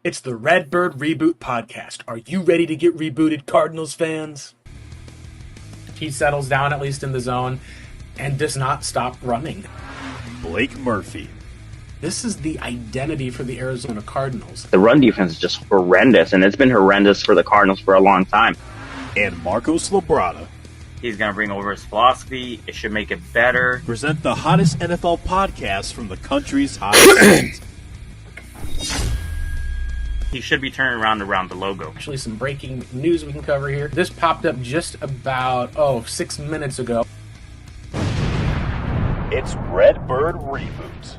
It's the Redbird Reboot podcast. Are you ready to get rebooted, Cardinals fans? He settles down, at least in the zone, and does not stop running. Blake Murphy. This is the identity for the Arizona Cardinals. The run defense is just horrendous, and it's been horrendous for the Cardinals for a long time. And Marcos Labrada. He's going to bring over his philosophy. It should make it better. Present the hottest NFL podcast from the country's hottest cities. He should be turning around the logo. Actually, some breaking news we can cover here. This popped up just about, 6 minutes ago. It's Redbird Reboot.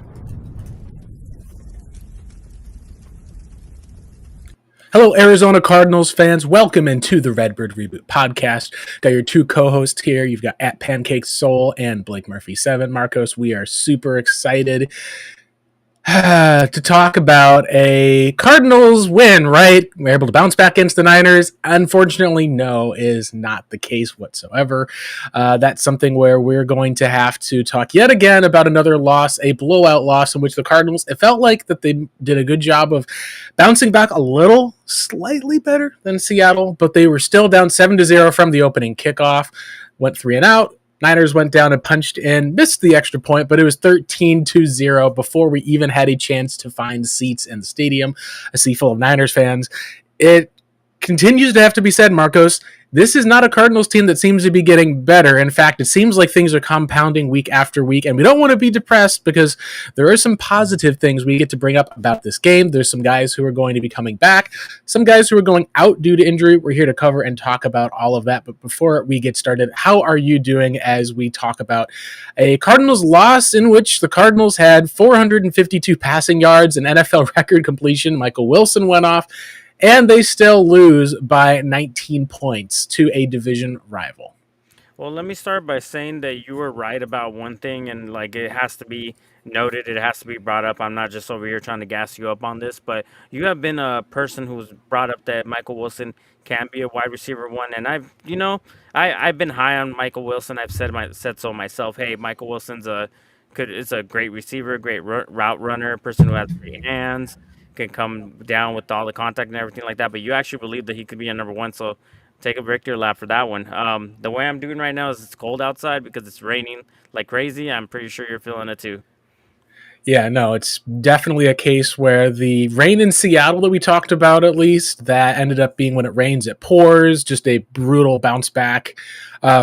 Hello, Arizona Cardinals fans. Welcome into the Redbird Reboot podcast. Got your two co-hosts here. You've got at Pancake Soul and Blake Murphy 7. Marcos, we are super excited to talk about a Cardinals win, right? We're able to bounce back against the Niners. Unfortunately, no, is not the case whatsoever. That's something where we're going to have to talk yet again about another loss, a blowout loss in which the Cardinals, it felt like that they did a good job of bouncing back a little, slightly better than Seattle, but they were still down 7-0 from the opening kickoff, went 3 and out. Niners went down and punched in, missed the extra point, but it was 13-0 before we even had a chance to find seats in the stadium, a sea full of Niners fans. It continues to have to be said, Marcos, this is not a Cardinals team that seems to be getting better. In fact, it seems like things are compounding week after week, and we don't want to be depressed because there are some positive things we get to bring up about this game. There's some guys who are going to be coming back, some guys who are going out due to injury. We're here to cover and talk about all of that. But before we get started, how are you doing as we talk about a Cardinals loss in which the Cardinals had 452 passing yards, an NFL record completion? Michael Wilson went off, and they still lose by 19 points to a division rival. Well, let me start by saying that you were right about one thing, and it has to be noted, it has to be brought up. I'm not just over here trying to gas you up on this, but you have been a person who's brought up that Michael Wilson can be a wide receiver one, and I've been high on Michael Wilson. I've said so myself. Hey, Michael Wilson's is a great receiver, great route runner, person who has great hands, can come down with all the contact and everything like that, but you actually believe that he could be a number one, so take a victory lap for that one. The way I'm doing right now is it's cold outside because it's raining like crazy. I'm pretty sure you're feeling it too. Yeah, no, it's definitely a case where the rain in Seattle that we talked about, at least, that ended up being when it rains, it pours, just a brutal bounce back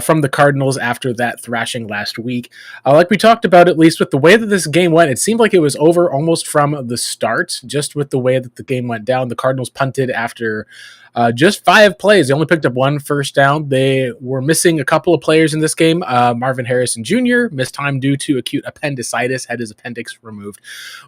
from the Cardinals after that thrashing last week. Like we talked about, at least with the way that this game went, it seemed like it was over almost from the start, just with the way that the game went down. The Cardinals punted after just 5 plays. They only picked up 1 first down. They were missing a couple of players in this game. Marvin Harrison Jr. missed time due to acute appendicitis, had his appendix removed.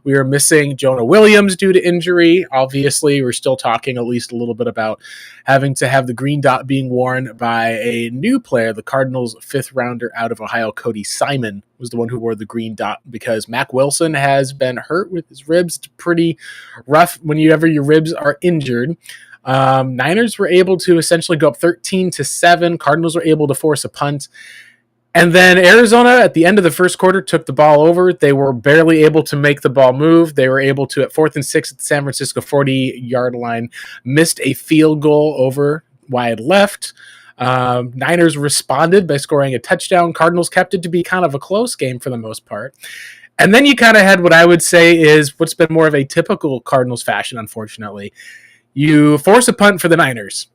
We were missing Jonah Williams due to injury. Obviously, we're still talking at least a little bit about having to have the green dot being worn by a new player. The Cardinals' 5th rounder out of Ohio, Cody Simon, was the one who wore the green dot because Mac Wilson has been hurt with his ribs. It's pretty rough whenever your ribs are injured. Niners were able to essentially go up 13-7. Cardinals were able to force a punt. And then Arizona, at the end of the first quarter, took the ball over. They were barely able to make the ball move. They were able to, at 4th and 6 at the San Francisco 40-yard line, missed a field goal over wide left. Niners responded by scoring a touchdown. Cardinals kept it to be kind of a close game for the most part. And then you kind of had what I would say is what's been more of a typical Cardinals fashion, unfortunately. You force a punt for the Niners.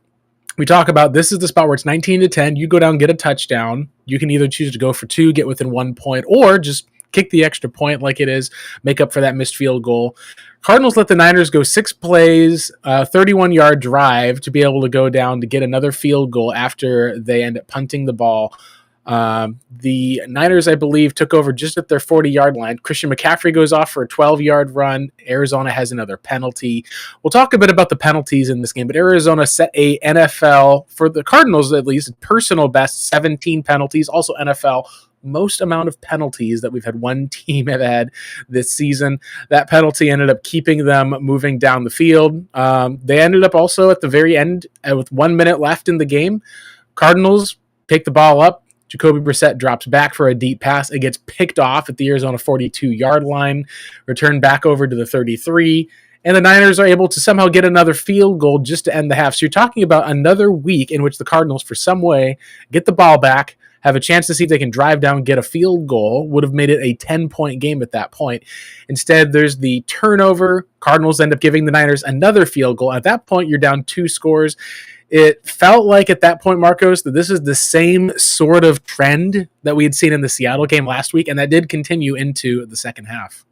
We talk about this is the spot where it's 19-10. You go down, get a touchdown. You can either choose to go for 2, get within 1 point, or just kick the extra point like it is, make up for that missed field goal. Cardinals let the Niners go 6 plays, 31-yard drive to be able to go down to get another field goal after they end up punting the ball. The Niners, I believe, took over just at their 40-yard line. Christian McCaffrey goes off for a 12-yard run. Arizona has another penalty. We'll talk a bit about the penalties in this game, but Arizona set a NFL, for the Cardinals at least, personal best, 17 penalties. Also NFL most amount of penalties that we've had one team have had this season. That penalty ended up keeping them moving down the field. They ended up also at the very end with 1 minute left in the game. Cardinals pick the ball up. Jacoby Brissett drops back for a deep pass. It gets picked off at the Arizona 42-yard line, returned back over to the 33, and the Niners are able to somehow get another field goal just to end the half. So you're talking about another week in which the Cardinals, for some way, get the ball back, have a chance to see if they can drive down, get a field goal, would have made it a 10-point game at that point. Instead, there's the turnover. Cardinals end up giving the Niners another field goal. At that point, you're down 2 scores. It felt like at that point, Marcos, that this is the same sort of trend that we had seen in the Seattle game last week, and that did continue into the second half.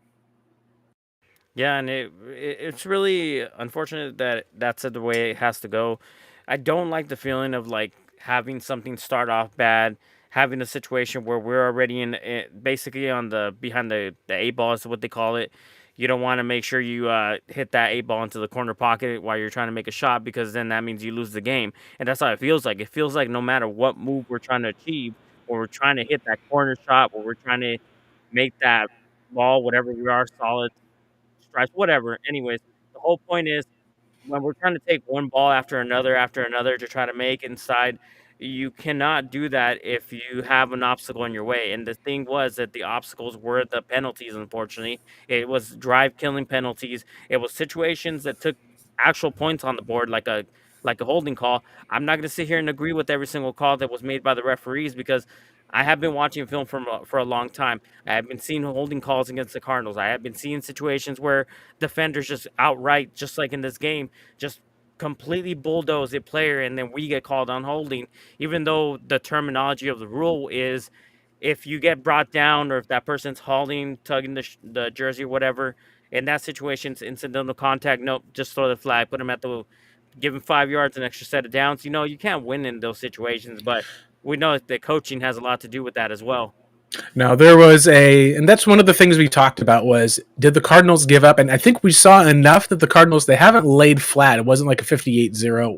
Yeah, and it's really unfortunate that that's the way it has to go. I don't like the feeling of like having something start off bad, having a situation where we're already basically on the behind the 8 ball is what they call it. You don't want to make sure you hit that 8 ball into the corner pocket while you're trying to make a shot, because then that means you lose the game. And that's how it feels like. It feels like no matter what move we're trying to achieve, or we're trying to hit that corner shot, or we're trying to make that ball, whatever we are, solid stripes, whatever. Anyways, the whole point is when we're trying to take one ball after another to try to make inside, you cannot do that if you have an obstacle in your way. And the thing was that the obstacles were the penalties, unfortunately. It was drive killing penalties. It was situations that took actual points on the board, like a holding call. I'm not going to sit here and agree with every single call that was made by the referees, because I have been watching film for a long time. I have been seeing holding calls against the Cardinals. I have been seeing situations where defenders just outright, just like in this game, just completely bulldoze a player, and then we get called on holding, even though the terminology of the rule is if you get brought down, or if that person's hauling, tugging the jersey or whatever, in that situation, it's incidental contact. Nope, just throw the flag, put him at the, give him 5 yards, an extra set of downs. You can't win in those situations, but we know that the coaching has a lot to do with that as well. Now, there was and that's one of the things we talked about was, did the Cardinals give up? And I think we saw enough that the Cardinals, they haven't laid flat. It wasn't like a 58-0.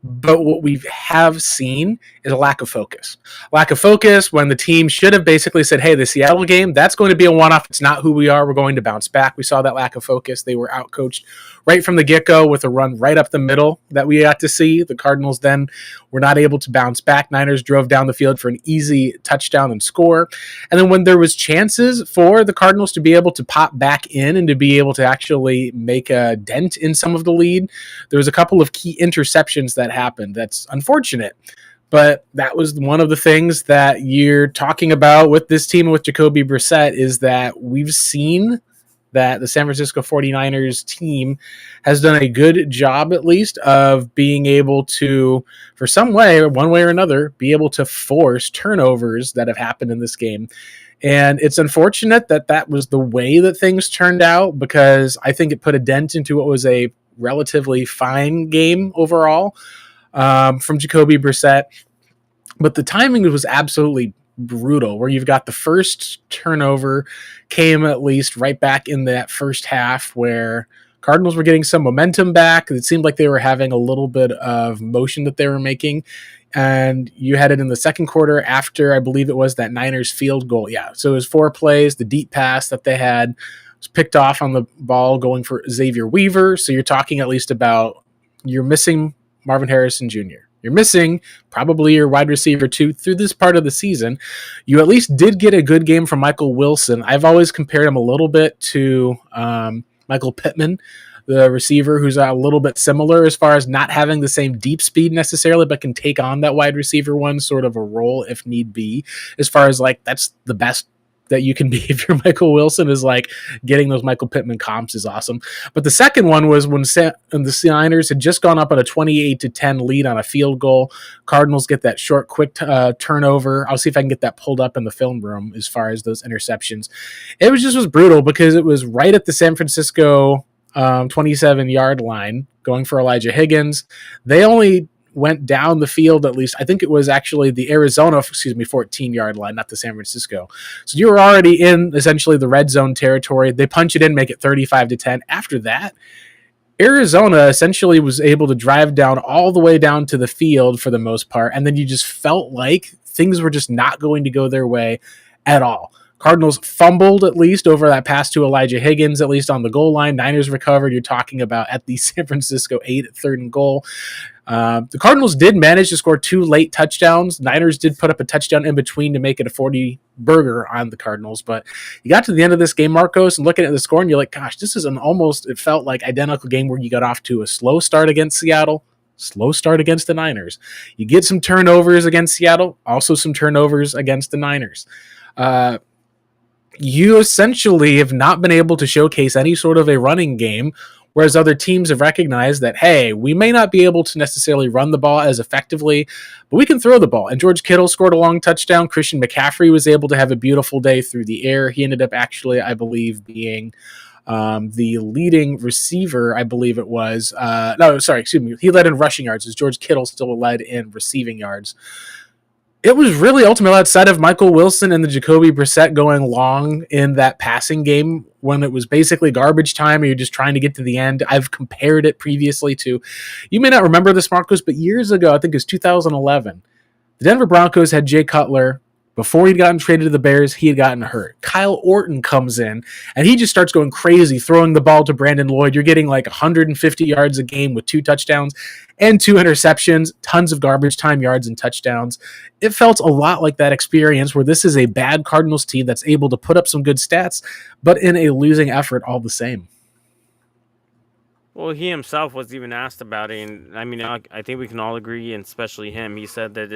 But what we have seen is a lack of focus. Lack of focus when the team should have basically said, hey, the Seattle game, that's going to be a one-off. It's not who we are. We're going to bounce back. We saw that lack of focus. They were outcoached right from the get-go with a run right up the middle that we got to see. The Cardinals then were not able to bounce back. Niners drove down the field for an easy touchdown and score. And then when there was chances for the Cardinals to be able to pop back in and to be able to actually make a dent in some of the lead, there was a couple of key interceptions that happened. That's unfortunate. But that was one of the things that you're talking about with this team, with Jacoby Brissett, is that we've seen that the San Francisco 49ers team has done a good job, at least, of being able to, for some way, one way or another, be able to force turnovers that have happened in this game. And it's unfortunate that that was the way that things turned out, because I think it put a dent into what was a relatively fine game overall from Jacoby Brissett. But the timing was absolutely brutal, where you've got the first turnover came at least right back in that first half, where Cardinals were getting some momentum back. It seemed like they were having a little bit of motion that they were making. And you had it in the second quarter after, I believe it was that Niners field goal. Yeah, so it was 4 plays. The deep pass that they had was picked off on the ball going for Xavier Weaver. So you're talking at least about, you're missing Marvin Harrison Jr. You're missing probably your wide receiver too through this part of the season. You at least did get a good game from Michael Wilson. I've always compared him a little bit to Michael Pittman, the receiver, who's a little bit similar as far as not having the same deep speed necessarily, but can take on that wide receiver one sort of a role if need be, as far as like that's the best that you can be if you're Michael Wilson, is like getting those Michael Pittman comps is awesome. But the second one was when the Niners had just gone up on a 28-10 lead on a field goal. Cardinals get that short, quick turnover. I'll see if I can get that pulled up in the film room as far as those interceptions. It was brutal because it was right at the San Francisco 27-yard line going for Elijah Higgins. They only went down the field, at least I think it was actually the Arizona 14-yard line, not the San Francisco. So you were already in essentially the red zone territory. They punch it in, make it 35-10. After that, Arizona essentially was able to drive down all the way down to the field for the most part, and then you just felt like things were just not going to go their way at all. Cardinals fumbled at least over that pass to Elijah Higgins, at least on the goal line. Niners recovered. You're talking about at the San Francisco 8 at 3rd and goal. The Cardinals did manage to score 2 late touchdowns. Niners did put up a touchdown in between to make it a 40 burger on the Cardinals. But you got to the end of this game, Marcos, and looking at the score, and you're like, gosh, this is an almost, it felt like identical game where you got off to a slow start against Seattle, slow start against the Niners. You get some turnovers against Seattle, also some turnovers against the Niners. You essentially have not been able to showcase any sort of a running game, whereas other teams have recognized that, hey, we may not be able to necessarily run the ball as effectively, but we can throw the ball. And George Kittle scored a long touchdown. Christian McCaffrey was able to have a beautiful day through the air. He ended up actually, I believe, being the leading receiver, I believe it was. He led in rushing yards, as George Kittle still led in receiving yards. It was really ultimately outside of Michael Wilson and the Jacoby Brissett going long in that passing game when it was basically garbage time and you're just trying to get to the end. I've compared it previously to, you may not remember this, Marcos, but years ago, I think it was 2011, the Denver Broncos had Jay Cutler. Before he'd gotten traded to the Bears, he had gotten hurt. Kyle Orton comes in, and he just starts going crazy, throwing the ball to Brandon Lloyd. You're getting like 150 yards a game with 2 touchdowns and 2 interceptions, tons of garbage time yards and touchdowns. It felt a lot like that experience where this is a bad Cardinals team that's able to put up some good stats, but in a losing effort all the same. Well, he himself was even asked about it, and I mean, I think we can all agree, and especially him. He said that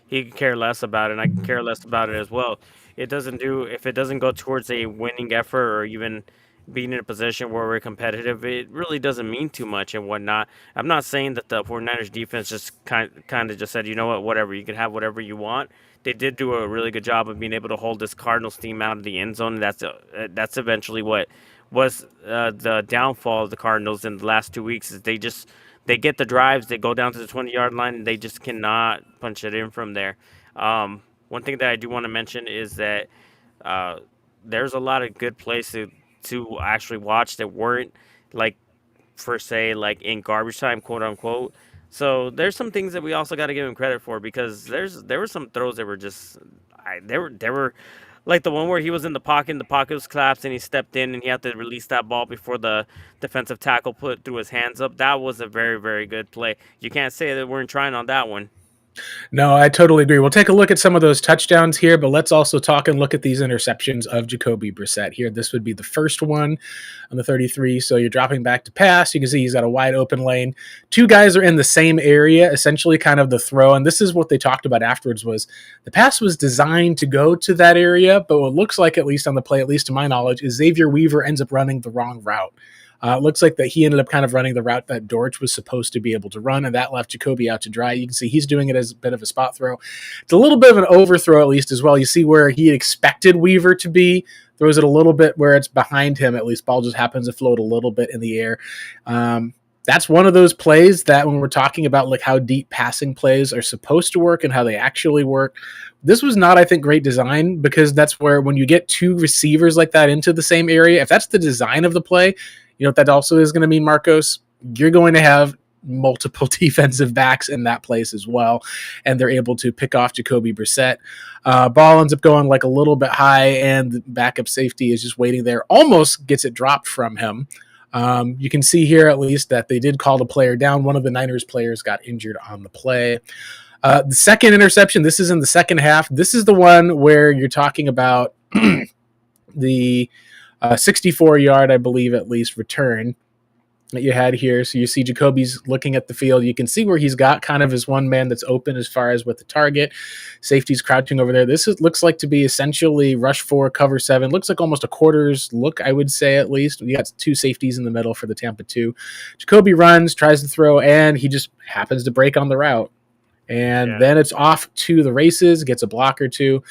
he could care less about it, and I can care less about it as well. It doesn't do if it doesn't go towards a winning effort or even being in a position where we're competitive. It really doesn't mean too much and whatnot. I'm not saying that the 49ers defense just kind of just said, you know what, whatever, you can have whatever you want. They did do a really good job of being able to hold this Cardinals team out of the end zone. And that's eventually what was the downfall of the Cardinals in the last 2 weeks is they get the drives, they go down to the 20-yard line, and they just cannot punch it in from there. One thing that I do want to mention is that there's a lot of good plays to actually watch that weren't like per se like in garbage time, quote unquote. So there's some things that we also got to give him credit for because there were some throws that were just they were like the one where he was in the pocket and the pocket was collapsed and he stepped in and he had to release that ball before the defensive tackle put threw his hands up. That was a very, very good play. You can't say that we weren't trying on that one. No, I totally agree. We'll take a look at some of those touchdowns here, but let's also talk and look at these interceptions of Jacoby Brissett here. This would be the first one on the 33. So you're dropping back to pass. You can see he's got a wide open lane. 2 guys are in the same area, essentially kind of the throw. And this is what they talked about afterwards was the pass was designed to go to that area, but what looks like, at least on the play, at least to my knowledge, is Xavier Weaver ends up running the wrong route. It looks like that he ended up kind of running the route that Dortch was supposed to be able to run, and that left Jacoby out to dry. You can see he's doing it as a bit of a spot throw. It's a little bit of an overthrow, at least, as well. You see where he expected Weaver to be, throws it a little bit where it's behind him, at least. Ball just happens to float a little bit in the air. That's one of those plays that when we're talking about like how deep passing plays are supposed to work and how they actually work, this was not, I think, great design because that's where when you get 2 receivers like that into the same area, if that's the design of the play, you know what that also is going to mean, Marcos? You're going to have multiple defensive backs in that place as well, and they're able to pick off Jacoby Brissett. Ball ends up going like a little bit high, and the backup safety is just waiting there. Almost gets it dropped from him. You can see here at least that they did call the player down. One of the Niners players got injured on the play. The second interception, this is in the second half. This is the one where you're talking about the 64-yard, I believe, at least, return that you had here. So you see Jacoby's looking at the field. You can see where he's got kind of his one man that's open as far as with the target. Safety's crouching over there. Looks like to be essentially rush 4, cover 7. Looks like almost a quarters look, I would say, at least. You got 2 safeties in the middle for the Tampa 2. Jacoby runs, tries to throw, and he just happens to break on the route. And then it's off to the races, gets a block or 2.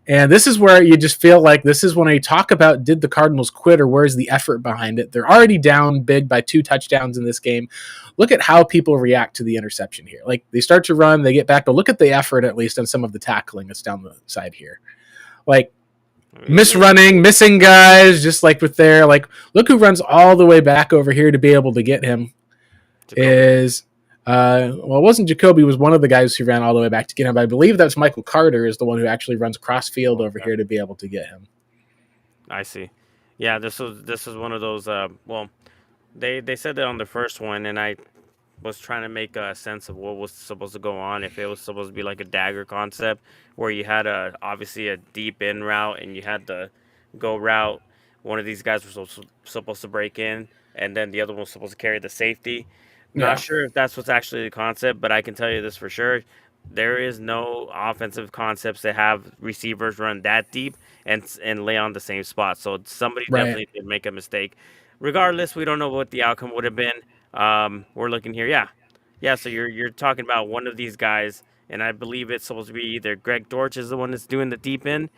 And this is where you just feel like this is when I talk about did the Cardinals quit or where's the effort behind it? They're already down big by 2 touchdowns in this game. Look at how people react to the interception here. Like they start to run, they get back, but look at the effort at least on some of the tackling that's down the side here. Like misrunning, missing guys, just like with there. Like look who runs all the way back over here to be able to get him is... it wasn't Jacoby, was one of the guys who ran all the way back to get him, but I believe that's Michael Carter is the one who actually runs cross field over here to be able to get him. I see. Yeah, this was one of those. They said that on the first one, and was trying to make a sense of what was supposed to go on. If it was supposed to be like a dagger concept, where you had obviously a deep in route and you had the go route. One of these guys was supposed to break in, and then the other one was supposed to carry the safety. Not Yeah. sure if that's what's actually the concept, but I can tell you this for sure. There is no offensive concepts that have receivers run that deep and lay on the same spot. So somebody Right. definitely did make a mistake. Regardless, we don't know what the outcome would have been. We're looking here, yeah, yeah. So you're talking about one of these guys, and I believe it's supposed to be either Greg Dortch is the one that's doing the deep end,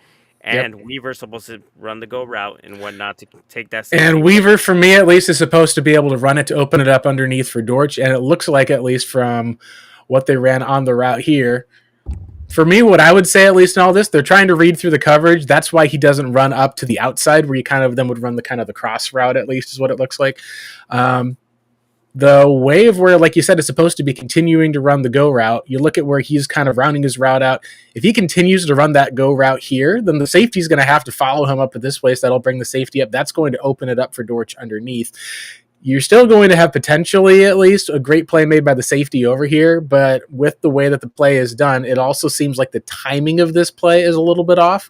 Yep. and Weaver's supposed to run the go route and whatnot to take that And safety. Weaver, for me at least, is supposed to be able to run it to open it up underneath for Dortch. And it looks like, at least from what they ran on the route here, for me, what I would say, at least in all this, they're trying to read through the coverage. That's why he doesn't run up to the outside, where you kind of then would run the kind of the cross route, at least, is what it looks like. Um, the way of where, like you said, it's supposed to be continuing to run the go route. You look at where he's kind of rounding his route out. If he continues to run that go route here, then the safety's going to have to follow him up at this place. That'll bring the safety up. That's going to open it up for Dortch underneath. You're still going to have potentially at least a great play made by the safety over here, but with the way that the play is done, it also seems like the timing of this play is a little bit off.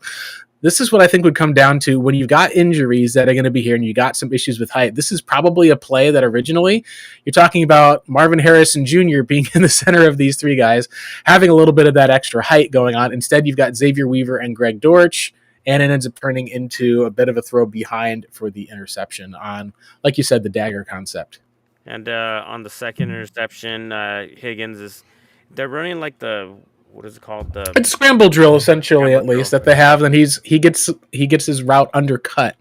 This is what I think would come down to when you've got injuries that are going to be here and you got some issues with height. This is probably a play that originally you're talking about Marvin Harrison Jr. being in the center of these three guys, having a little bit of that extra height going on. Instead, you've got Xavier Weaver and Greg Dortch, and it ends up turning into a bit of a throw behind for the interception on, like you said, the dagger concept. And on the second interception, Higgins is they're running like the what is it called the It's scramble drill essentially, scramble at drill. least that they have. Then he gets his route undercut.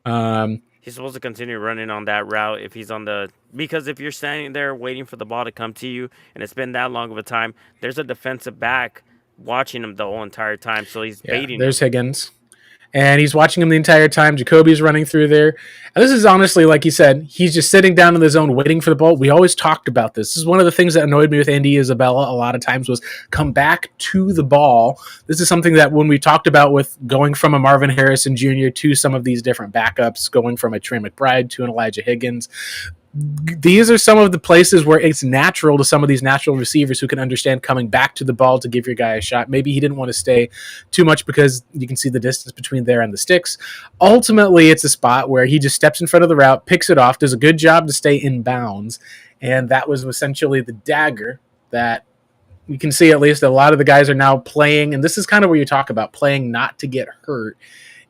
Um, He's supposed to continue running on that route if he's on the because if you're standing there waiting for the ball to come to you and it's been that long of a time, there's a defensive back watching him the whole entire time, so he's yeah, baiting there's him. Higgins. And he's watching him the entire time. Jacoby's running through there. And this is honestly, like you said, he's just sitting down in the zone waiting for the ball. We always talked about this. This is one of the things that annoyed me with Andy Isabella a lot of times was come back to the ball. This is something that when we talked about with going from a Marvin Harrison Jr. to some of these different backups, going from a Trey McBride to an Elijah Higgins, these are some of the places where it's natural to some of these natural receivers who can understand coming back to the ball to give your guy a shot. Maybe he didn't want to stay too much because you can see the distance between there and the sticks. Ultimately, it's a spot where he just steps in front of the route, picks it off, does a good job to stay in bounds, and that was essentially the dagger that you can see. At least a lot of the guys are now playing, and this is kind of where you talk about playing not to get hurt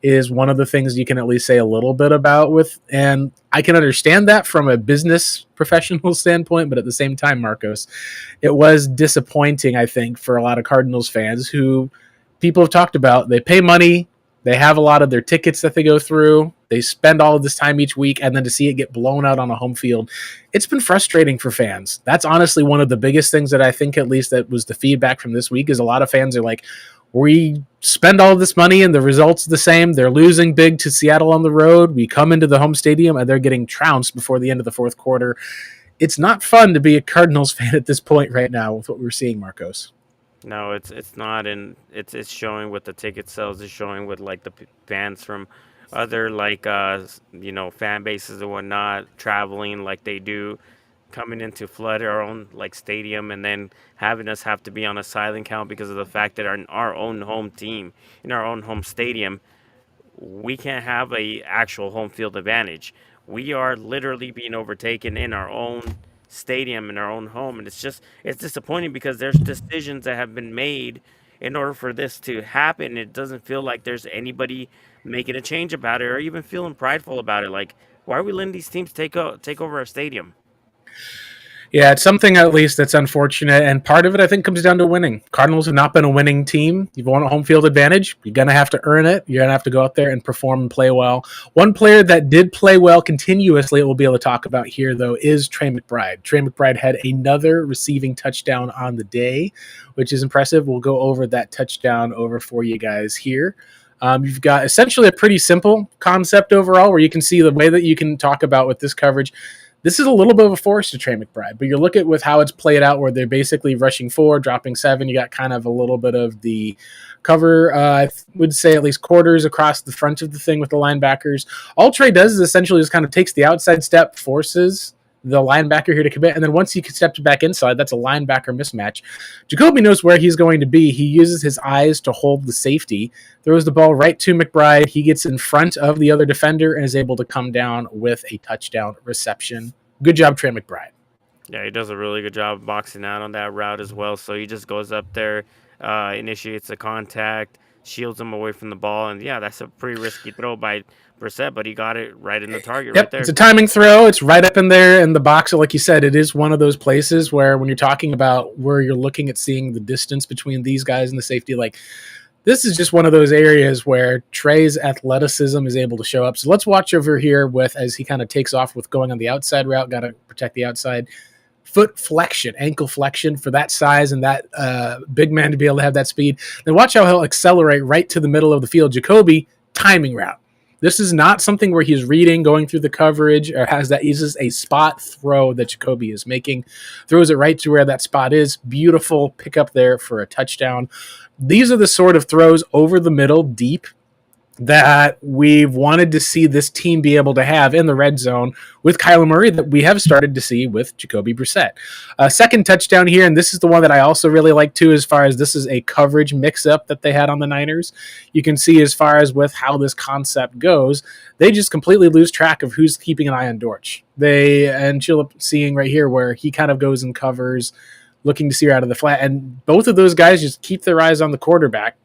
is one of the things you can at least say a little bit about with, and I can understand that from a business professional standpoint, but at the same time, Marcos, it was disappointing, I think, for a lot of Cardinals fans who people have talked about. They pay money, they have a lot of their tickets that they go through, they spend all of this time each week, and then to see it get blown out on a home field, it's been frustrating for fans. That's honestly one of the biggest things that I think, at least, that was the feedback from this week, is a lot of fans are like, we spend all this money and the results the same. They're losing big to Seattle on the road. We come into the home stadium and they're getting trounced before the end of the fourth quarter. It's not fun to be a Cardinals fan at this point right now with what we're seeing, Marcos. No, it's not, and it's showing with the ticket sales. It's showing with like the fans from other like fan bases and whatnot traveling like they do, coming in to flood our own like stadium, and then having us have to be on a silent count because of the fact that our own home team in our own home stadium we can't have a actual home field advantage. We are literally being overtaken in our own stadium in our own home, and it's disappointing because there's decisions that have been made in order for this to happen. It doesn't feel like there's anybody making a change about it or even feeling prideful about it. Like, why are we letting these teams take over our stadium? Yeah, it's something at least that's unfortunate, and part of it I think comes down to winning. Cardinals have not been a winning team. You've won a home field advantage. You're going to have to earn it. You're going to have to go out there and perform and play well. One player that did play well continuously, we'll be able to talk about here, though, is Trey McBride. Trey McBride had another receiving touchdown on the day, which is impressive. We'll go over that touchdown over for you guys here. You've got essentially a pretty simple concept overall where you can see the way that you can talk about with this coverage. This is a little bit of a force to Trey McBride, but you look at with how it's played out where they're basically rushing 4, dropping 7. You got kind of a little bit of the cover, I would say at least quarters across the front of the thing with the linebackers. All Trey does is essentially just kind of takes the outside step, forces the linebacker here to commit. And then once he steps back inside, that's a linebacker mismatch. Jacoby knows where he's going to be. He uses his eyes to hold the safety, throws the ball right to McBride. He gets in front of the other defender and is able to come down with a touchdown reception. Good job, Trey McBride. Yeah, he does a really good job boxing out on that route as well. So he just goes up there, initiates the contact, shields him away from the ball, and yeah, that's a pretty risky throw by Brissett, but he got it right in the target right Yep, there. it's a timing throw. It's right up in there in the box. So like you said, it is one of those places where when you're talking about where you're looking at seeing the distance between these guys and the safety, like this is just one of those areas where Trey's athleticism is able to show up. So let's watch over here with as he kind of takes off with going on the outside route. Got to protect the outside. Foot flexion, ankle flexion for that size and that big man to be able to have that speed. Then watch how he'll accelerate right to the middle of the field. Jacoby, timing route. This is not something where he's reading, going through the coverage, or has that. This is a spot throw that Jacoby is making. Throws it right to where that spot is. Beautiful pickup there for a touchdown. These are the sort of throws over the middle, deep, that we've wanted to see this team be able to have in the red zone with Kyler Murray that we have started to see with Jacoby Brissett. Second touchdown here, and this is the one that I also really like too, as far as this is a coverage mix-up that they had on the Niners. You can see as far as with how this concept goes, they just completely lose track of who's keeping an eye on Dortch. And you'll seeing right here where he kind of goes and covers, looking to see her out of the flat, and both of those guys just keep their eyes on the quarterback.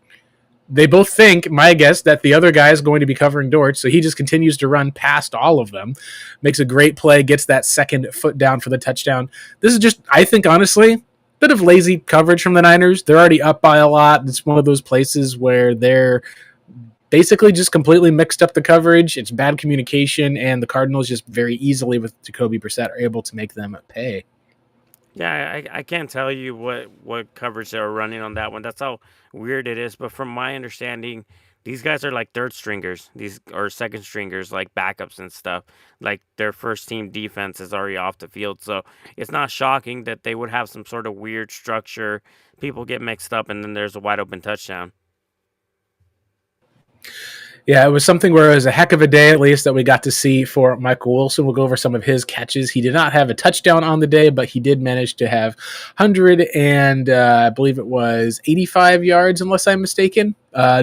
They both think, my guess, that the other guy is going to be covering Dortch, so he just continues to run past all of them, makes a great play, gets that second foot down for the touchdown. This is just, I think, honestly, a bit of lazy coverage from the Niners. They're already up by a lot. It's one of those places where they're basically just completely mixed up the coverage. It's bad communication, and the Cardinals just very easily, with Jacoby Brissett, are able to make them pay. Yeah, I can't tell you what coverage they were running on that one. That's how weird it is. But from my understanding, these guys are like third stringers, these or second stringers, like backups and stuff. Like their first team defense is already off the field, so it's not shocking that they would have some sort of weird structure. People get mixed up, and then there's a wide open touchdown. Yeah, it was something where it was a heck of a day, at least, that we got to see for Michael Wilson. We'll go over some of his catches. He did not have a touchdown on the day, but he did manage to have 100 and I believe it was 85 yards, unless I'm mistaken.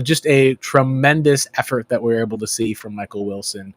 Just a tremendous effort that we were able to see from Michael Wilson.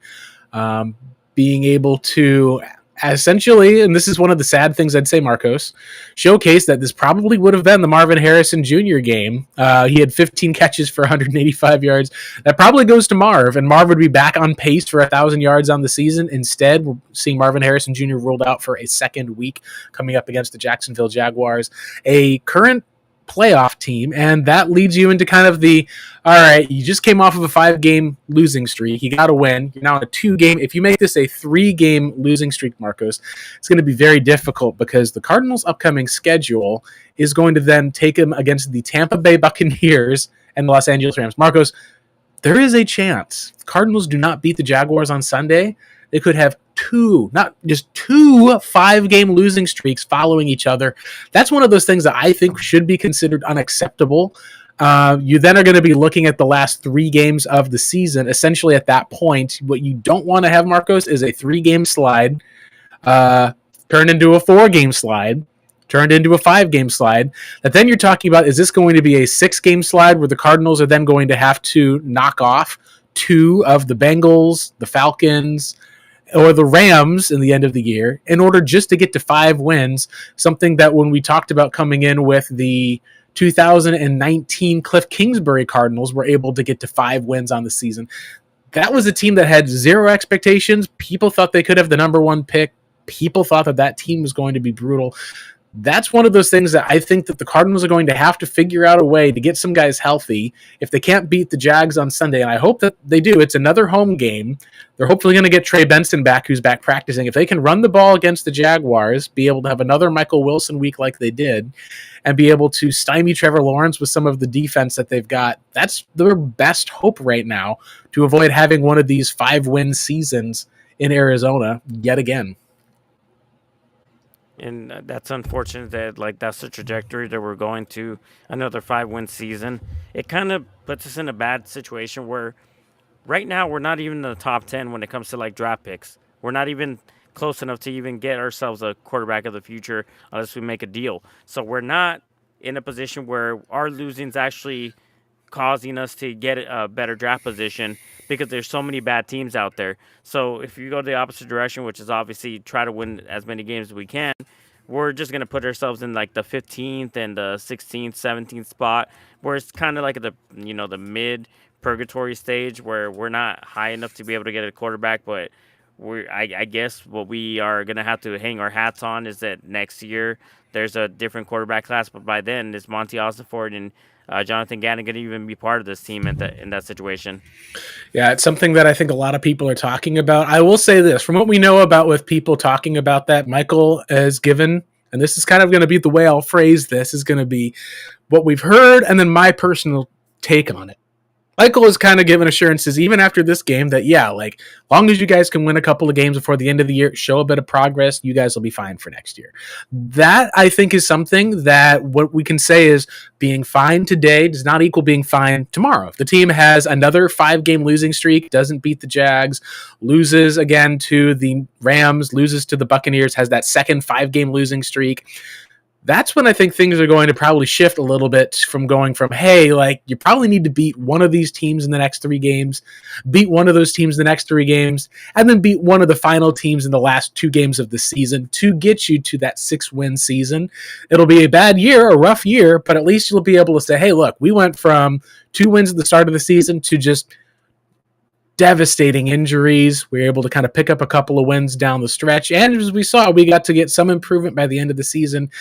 Being able to essentially, and this is one of the sad things I'd say, Marcos, showcase that this probably would have been the Marvin Harrison Jr. game. He had 15 catches for 185 yards. That probably goes to Marv, and Marv would be back on pace for 1,000 yards on the season. Instead, we're seeing Marvin Harrison Jr. ruled out for a second week coming up against the Jacksonville Jaguars, a current playoff team, and that leads you into kind of the, all right, you just came off of a 5-game losing streak, you got to win, you're now on a 2-game, if you make this a 3-game losing streak, Marcos, it's going to be very difficult because the Cardinals' upcoming schedule is going to then take them against the Tampa Bay Buccaneers and the Los Angeles Rams. Marcos, there is a chance if Cardinals do not beat the Jaguars on Sunday, they could have not just two 5-game losing streaks following each other. That's one of those things that I think should be considered unacceptable. You then are going to be looking at the last 3 games of the season. Essentially, at that point, what you don't want to have, Marcos, is a 3-game slide turned into a 4-game slide, turned into a 5-game slide. That then you're talking about, is this going to be a 6-game slide where the Cardinals are then going to have to knock off 2 of the Bengals, the Falcons, or the Rams in the end of the year in order just to get to 5 wins, something that when we talked about coming in with the 2019 Cliff Kingsbury Cardinals were able to get to 5 wins on the season. That was a team that had 0 expectations. People thought they could have the number 1 pick. People thought that team was going to be brutal. That's one of those things that I think that the Cardinals are going to have to figure out a way to get some guys healthy if they can't beat the Jags on Sunday. And I hope that they do. It's another home game. They're hopefully going to get Trey Benson back, who's back practicing. If they can run the ball against the Jaguars, be able to have another Michael Wilson week like they did, and be able to stymie Trevor Lawrence with some of the defense that they've got, that's their best hope right now to avoid having one of these 5-win seasons in Arizona yet again. And that's unfortunate that that's the trajectory that we're going to another 5-win season. It kind of puts us in a bad situation where right now we're not even in the top 10 when it comes to draft picks. We're not even close enough to even get ourselves a quarterback of the future unless we make a deal. So we're not in a position where our losing is actually causing us to get a better draft position because there's so many bad teams out there. So if you go the opposite direction, which is obviously try to win as many games as we can, we're just gonna put ourselves in like the 15th and the 16th, 17th spot, where it's kind of like the mid purgatory stage where we're not high enough to be able to get a quarterback, but I guess what we are gonna have to hang our hats on is that next year there's a different quarterback class, but by then is Monty Ossenford and Jonathan Gannon going to even be part of this team in that situation? Yeah, it's something that I think a lot of people are talking about. I will say this, from what we know about with people talking about that, Michael has given, and this is kind of going to be the way I'll phrase this, is going to be what we've heard and then my personal take on it. Michael has kind of given assurances even after this game that, yeah, like, long as you guys can win a couple of games before the end of the year, show a bit of progress, you guys will be fine for next year. That, I think, is something that what we can say is being fine today does not equal being fine tomorrow. If the team has another 5-game losing streak, doesn't beat the Jags, loses again to the Rams, loses to the Buccaneers, has that second 5-game losing streak, that's when I think things are going to probably shift a little bit from going from, hey, like, you probably need to beat one of these teams in the next 3 games, beat one of those teams in the next 3 games, and then beat one of the final teams in the last 2 games of the season to get you to that 6-win season. It'll be a bad year, a rough year, but at least you'll be able to say, hey, look, we went from 2 wins at the start of the season to just devastating injuries. We were able to kind of pick up a couple of wins down the stretch. And as we saw, we got to get some improvement by the end of the season.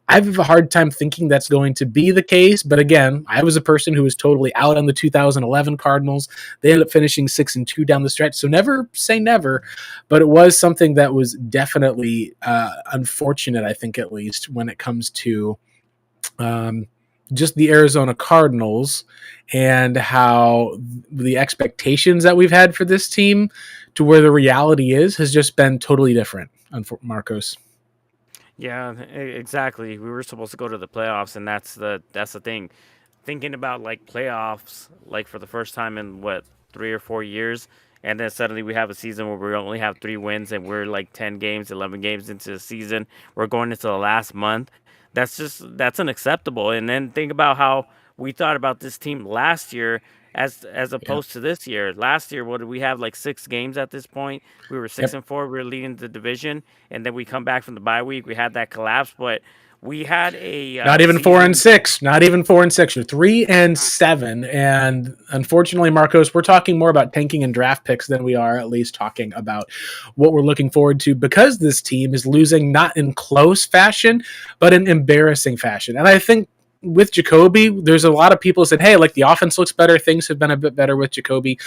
I have a hard time thinking that's going to be the case. But again, I was a person who was totally out on the 2011 Cardinals. They ended up finishing 6-2 down the stretch. So never say never. But it was something that was definitely unfortunate, I think, at least, when it comes to just the Arizona Cardinals and how the expectations that we've had for this team to where the reality is has just been totally different, Marcos. Yeah, exactly. We were supposed to go to the playoffs, and that's the thing. Thinking about like playoffs, like for the first time in what 3 or 4 years, and then suddenly we have a season where we only have 3 wins, and we're like 10 games, 11 games into the season. We're going into the last month. That's unacceptable. And then think about how we thought about this team last year as Yeah. opposed to this year. Last year, what did we have, like 6 games at this point? We were six Yep. and four. We were leading the division, and then we come back from the bye week. We had that collapse, but we had a Not even 4 and season. 6. Not even 4 and 6. You're 3-7. And unfortunately, Marcos, we're talking more about tanking and draft picks than we are at least talking about what we're looking forward to, because this team is losing not in close fashion, but in embarrassing fashion. And I think with Jacoby, there's a lot of people who said, hey, like, the offense looks better. Things have been a bit better with Jacoby.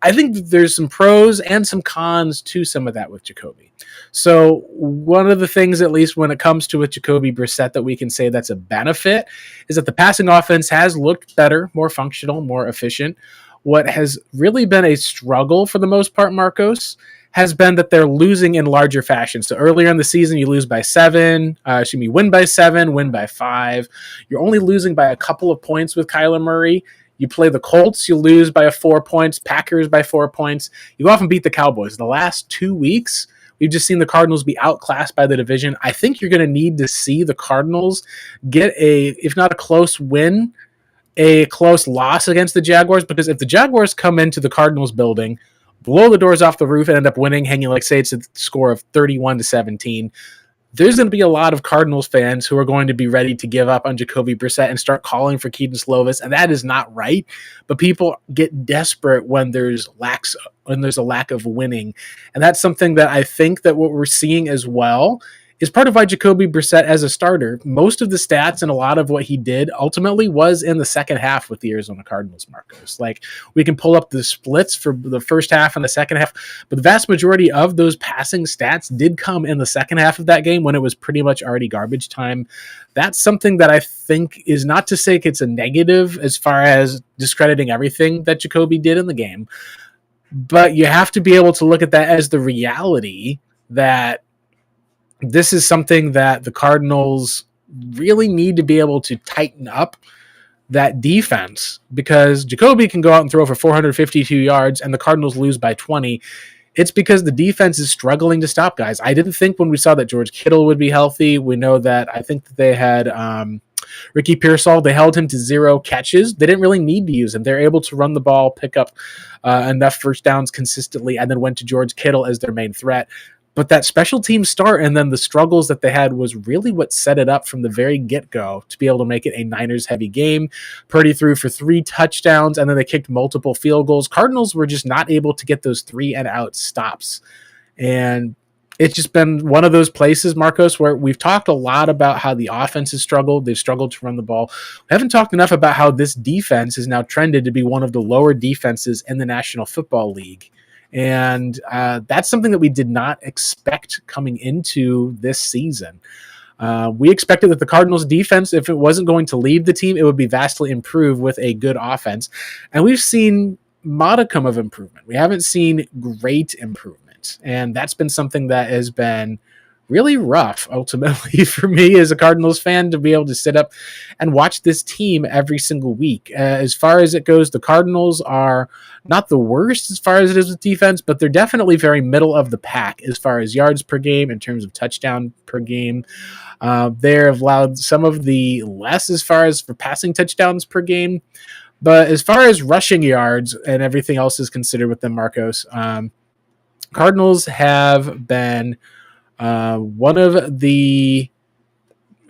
I think that there's some pros and some cons to some of that with Jacoby. So one of the things, at least when it comes to with Jacoby Brissett, that we can say that's a benefit is that the passing offense has looked better, more functional, more efficient. What has really been a struggle for the most part, Marcos, has been that they're losing in larger fashion. So earlier in the season, you lose by 7, win by 7, win by 5. You're only losing by a couple of points with Kyler Murray. You play the Colts, you lose by 4 points, Packers by 4 points. You often beat the Cowboys. The last 2 weeks, we've just seen the Cardinals be outclassed by the division. I think you're going to need to see the Cardinals get if not a close win, a close loss against the Jaguars, because if the Jaguars come into the Cardinals building, blow the doors off the roof, and end up winning, hanging, like, say it's a score of 31-17, there's going to be a lot of Cardinals fans who are going to be ready to give up on Jacoby Brissett and start calling for Keaton Slovis, and that is not right. But people get desperate when there's a lack of winning, and that's something that I think that what we're seeing as well is part of why Jacoby Brissett, as a starter, most of the stats and a lot of what he did ultimately was in the second half with the Arizona Cardinals, Marcos. Like, we can pull up the splits for the first half and the second half, but the vast majority of those passing stats did come in the second half of that game when it was pretty much already garbage time. That's something that I think is not to say it's a negative as far as discrediting everything that Jacoby did in the game, but you have to be able to look at that as the reality that this is something that the Cardinals really need to be able to tighten up that defense, because Jacoby can go out and throw for 452 yards and the Cardinals lose by 20. it's because the defense is struggling to stop guys. I didn't think when we saw that George Kittle would be healthy. We know that I think that they had Ricky Pearsall. They held him to 0 catches. They didn't really need to use him. They're able to run the ball, pick up enough first downs consistently, and then went to George Kittle as their main threat. But that special team start and then the struggles that they had was really what set it up from the very get-go to be able to make it a Niners heavy game. Purdy threw for 3 touchdowns, and then they kicked multiple field goals. Cardinals were just not able to get those 3-and-out stops. And it's just been one of those places, Marcos, where we've talked a lot about how the offense has struggled. They've struggled to run the ball. We haven't talked enough about how this defense has now trended to be one of the lower defenses in the National Football League. And that's something that we did not expect coming into this season. We expected that the Cardinals defense, if it wasn't going to lead the team, it would be vastly improved with a good offense. And we've seen modicum of improvement. We haven't seen great improvement. And that's been something that has been really rough, ultimately, for me as a Cardinals fan to be able to sit up and watch this team every single week. As far as it goes, the Cardinals are not the worst as far as it is with defense, but they're definitely very middle of the pack as far as yards per game, in terms of touchdown per game. They've allowed some of the less as far as for passing touchdowns per game. But as far as rushing yards and everything else is considered with them, Marcos, Cardinals have been one of the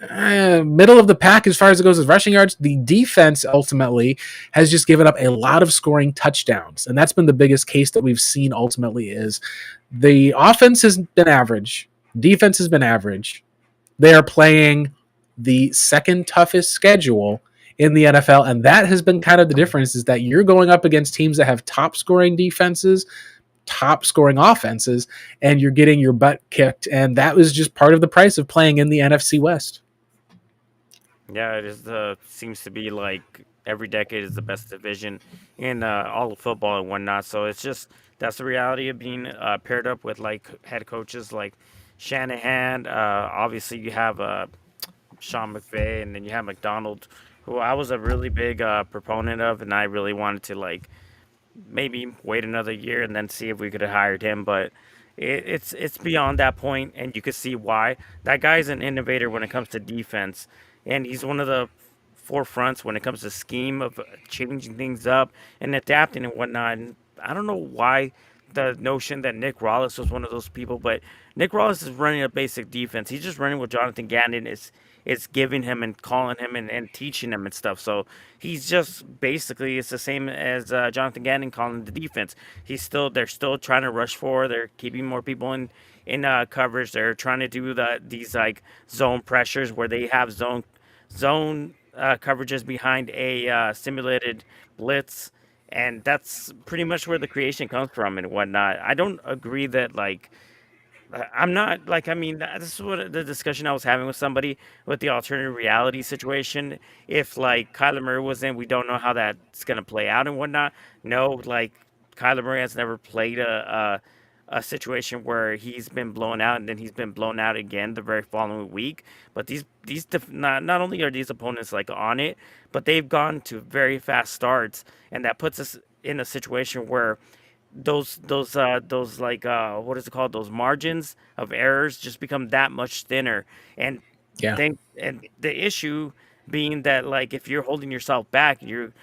middle of the pack as far as it goes as rushing yards. The defense ultimately has just given up a lot of scoring touchdowns, and that's been the biggest case that we've seen ultimately is the offense has been average, defense has been average. They are playing the second toughest schedule in the NFL, and that has been kind of the difference, is that you're going up against teams that have top scoring defenses, top scoring offenses, and you're getting your butt kicked. And that was just part of the price of playing in the NFC West. Yeah, it is. Seems to be like every decade is the best division in all of football and whatnot. So it's just that's the reality of being paired up with like head coaches like Shanahan. Obviously, you have Sean McVay, and then you have McDonald, who I was a really big proponent of, and I really wanted to like maybe wait another year and then see if we could have hired him. But it's beyond that point, and you could see why. That guy's an innovator when it comes to defense, and he's one of the forefronts when it comes to scheme of changing things up and adapting and whatnot. And I don't know why the notion that Nick Wallace was one of those people, but Nick Wallace is running a basic defense. He's just running what Jonathan Gannon is giving him and calling him and teaching him and stuff. So he's just basically it's the same as Jonathan Gannon calling the defense. They're still trying to rush forward. They're keeping more people in coverage. They're trying to do these like zone pressures where they have zone coverages behind a simulated blitz, and that's pretty much where the creation comes from and whatnot. I don't agree that like I'm not like I mean this is what the discussion I was having with somebody with the alternative reality situation. If like Kyler Murray was in, we don't know how that's gonna play out and whatnot. No, like Kyler Murray has never played a situation where he's been blown out and then he's been blown out again the very following week. But not only are these opponents like on it, but they've gone to very fast starts, and that puts us in a situation where those like what is it called, those margins of errors just become that much thinner. And Yeah. the issue being that like if you're holding yourself back, you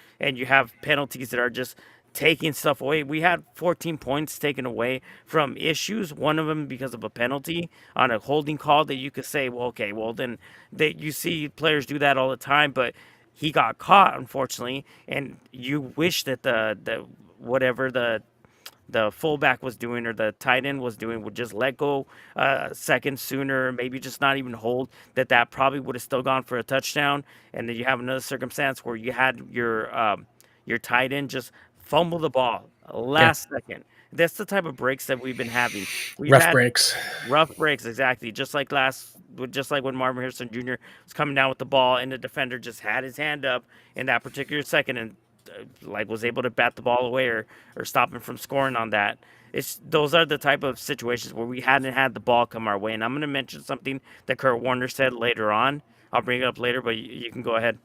have penalties that are just taking stuff away. We had 14 points taken away from issues, one of them because of a penalty on a holding call that you could say, well, okay, well then that you see players do that all the time, but he got caught unfortunately, and you wish that the whatever the fullback was doing or the tight end was doing would just let go a second sooner, maybe just not even hold, that probably would have still gone for a touchdown. And then you have another circumstance where you had your tight end just fumble the ball Yeah. last second. That's the type of breaks that we've been having. We've Rough had breaks. rough breaks, exactly. Just like when Marvin Harrison Jr. was coming down with the ball, and the defender just had his hand up in that particular second, and like was able to bat the ball away or stop him from scoring on that. Those are the type of situations where we hadn't had the ball come our way. And I'm going to mention something that Kurt Warner said later on. I'll bring it up later, but you can go ahead.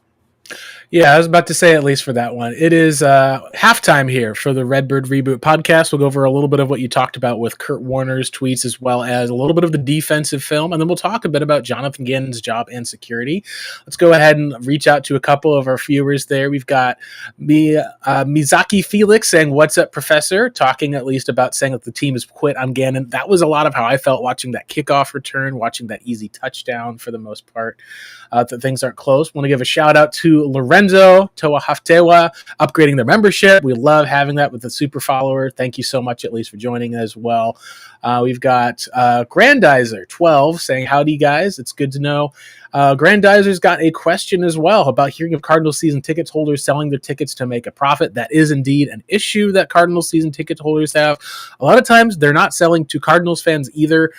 Yeah, I was about to say at least for that one. It is halftime here for the Redbird Reboot podcast. We'll go over a little bit of what you talked about with Kurt Warner's tweets, as well as a little bit of the defensive film, and then we'll talk a bit about Jonathan Gannon's job and security. Let's go ahead and reach out to a couple of our viewers there. We've got Mizaki Felix saying, "What's up, Professor?" Talking at least about saying that the team has quit on Gannon. That was a lot of how I felt watching that kickoff return, watching that easy touchdown for the most part. That things aren't close. Want to give a shout out to Lorenzo Toa Haftewa upgrading their membership. We love having that with the super follower. Thank you so much, at least, for joining as well. We've got Grandizer12 saying, "Howdy, guys. It's good to know." Grandizer's got a question as well about hearing of Cardinals season ticket holders selling their tickets to make a profit. That is indeed an issue that Cardinals season ticket holders have. A lot of times they're not selling to Cardinals fans either.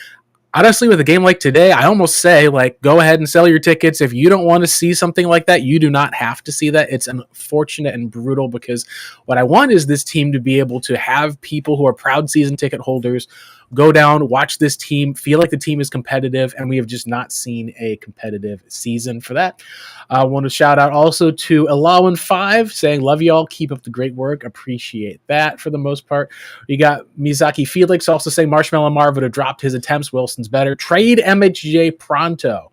Honestly, with a game like today, I almost say, like, go ahead and sell your tickets. If you don't want to see something like that, you do not have to see that. It's unfortunate and brutal because what I want is this team to be able to have people who are proud season ticket holders go down, watch this team, feel like the team is competitive, and we have just not seen a competitive season for that. I want to shout out also to Alawan5 saying, "Love y'all, keep up the great work, appreciate that." For the most part, you got Mizaki Felix also saying Marshmallow Marv would have dropped his attempts. Wilson's better. Trade MHJ pronto.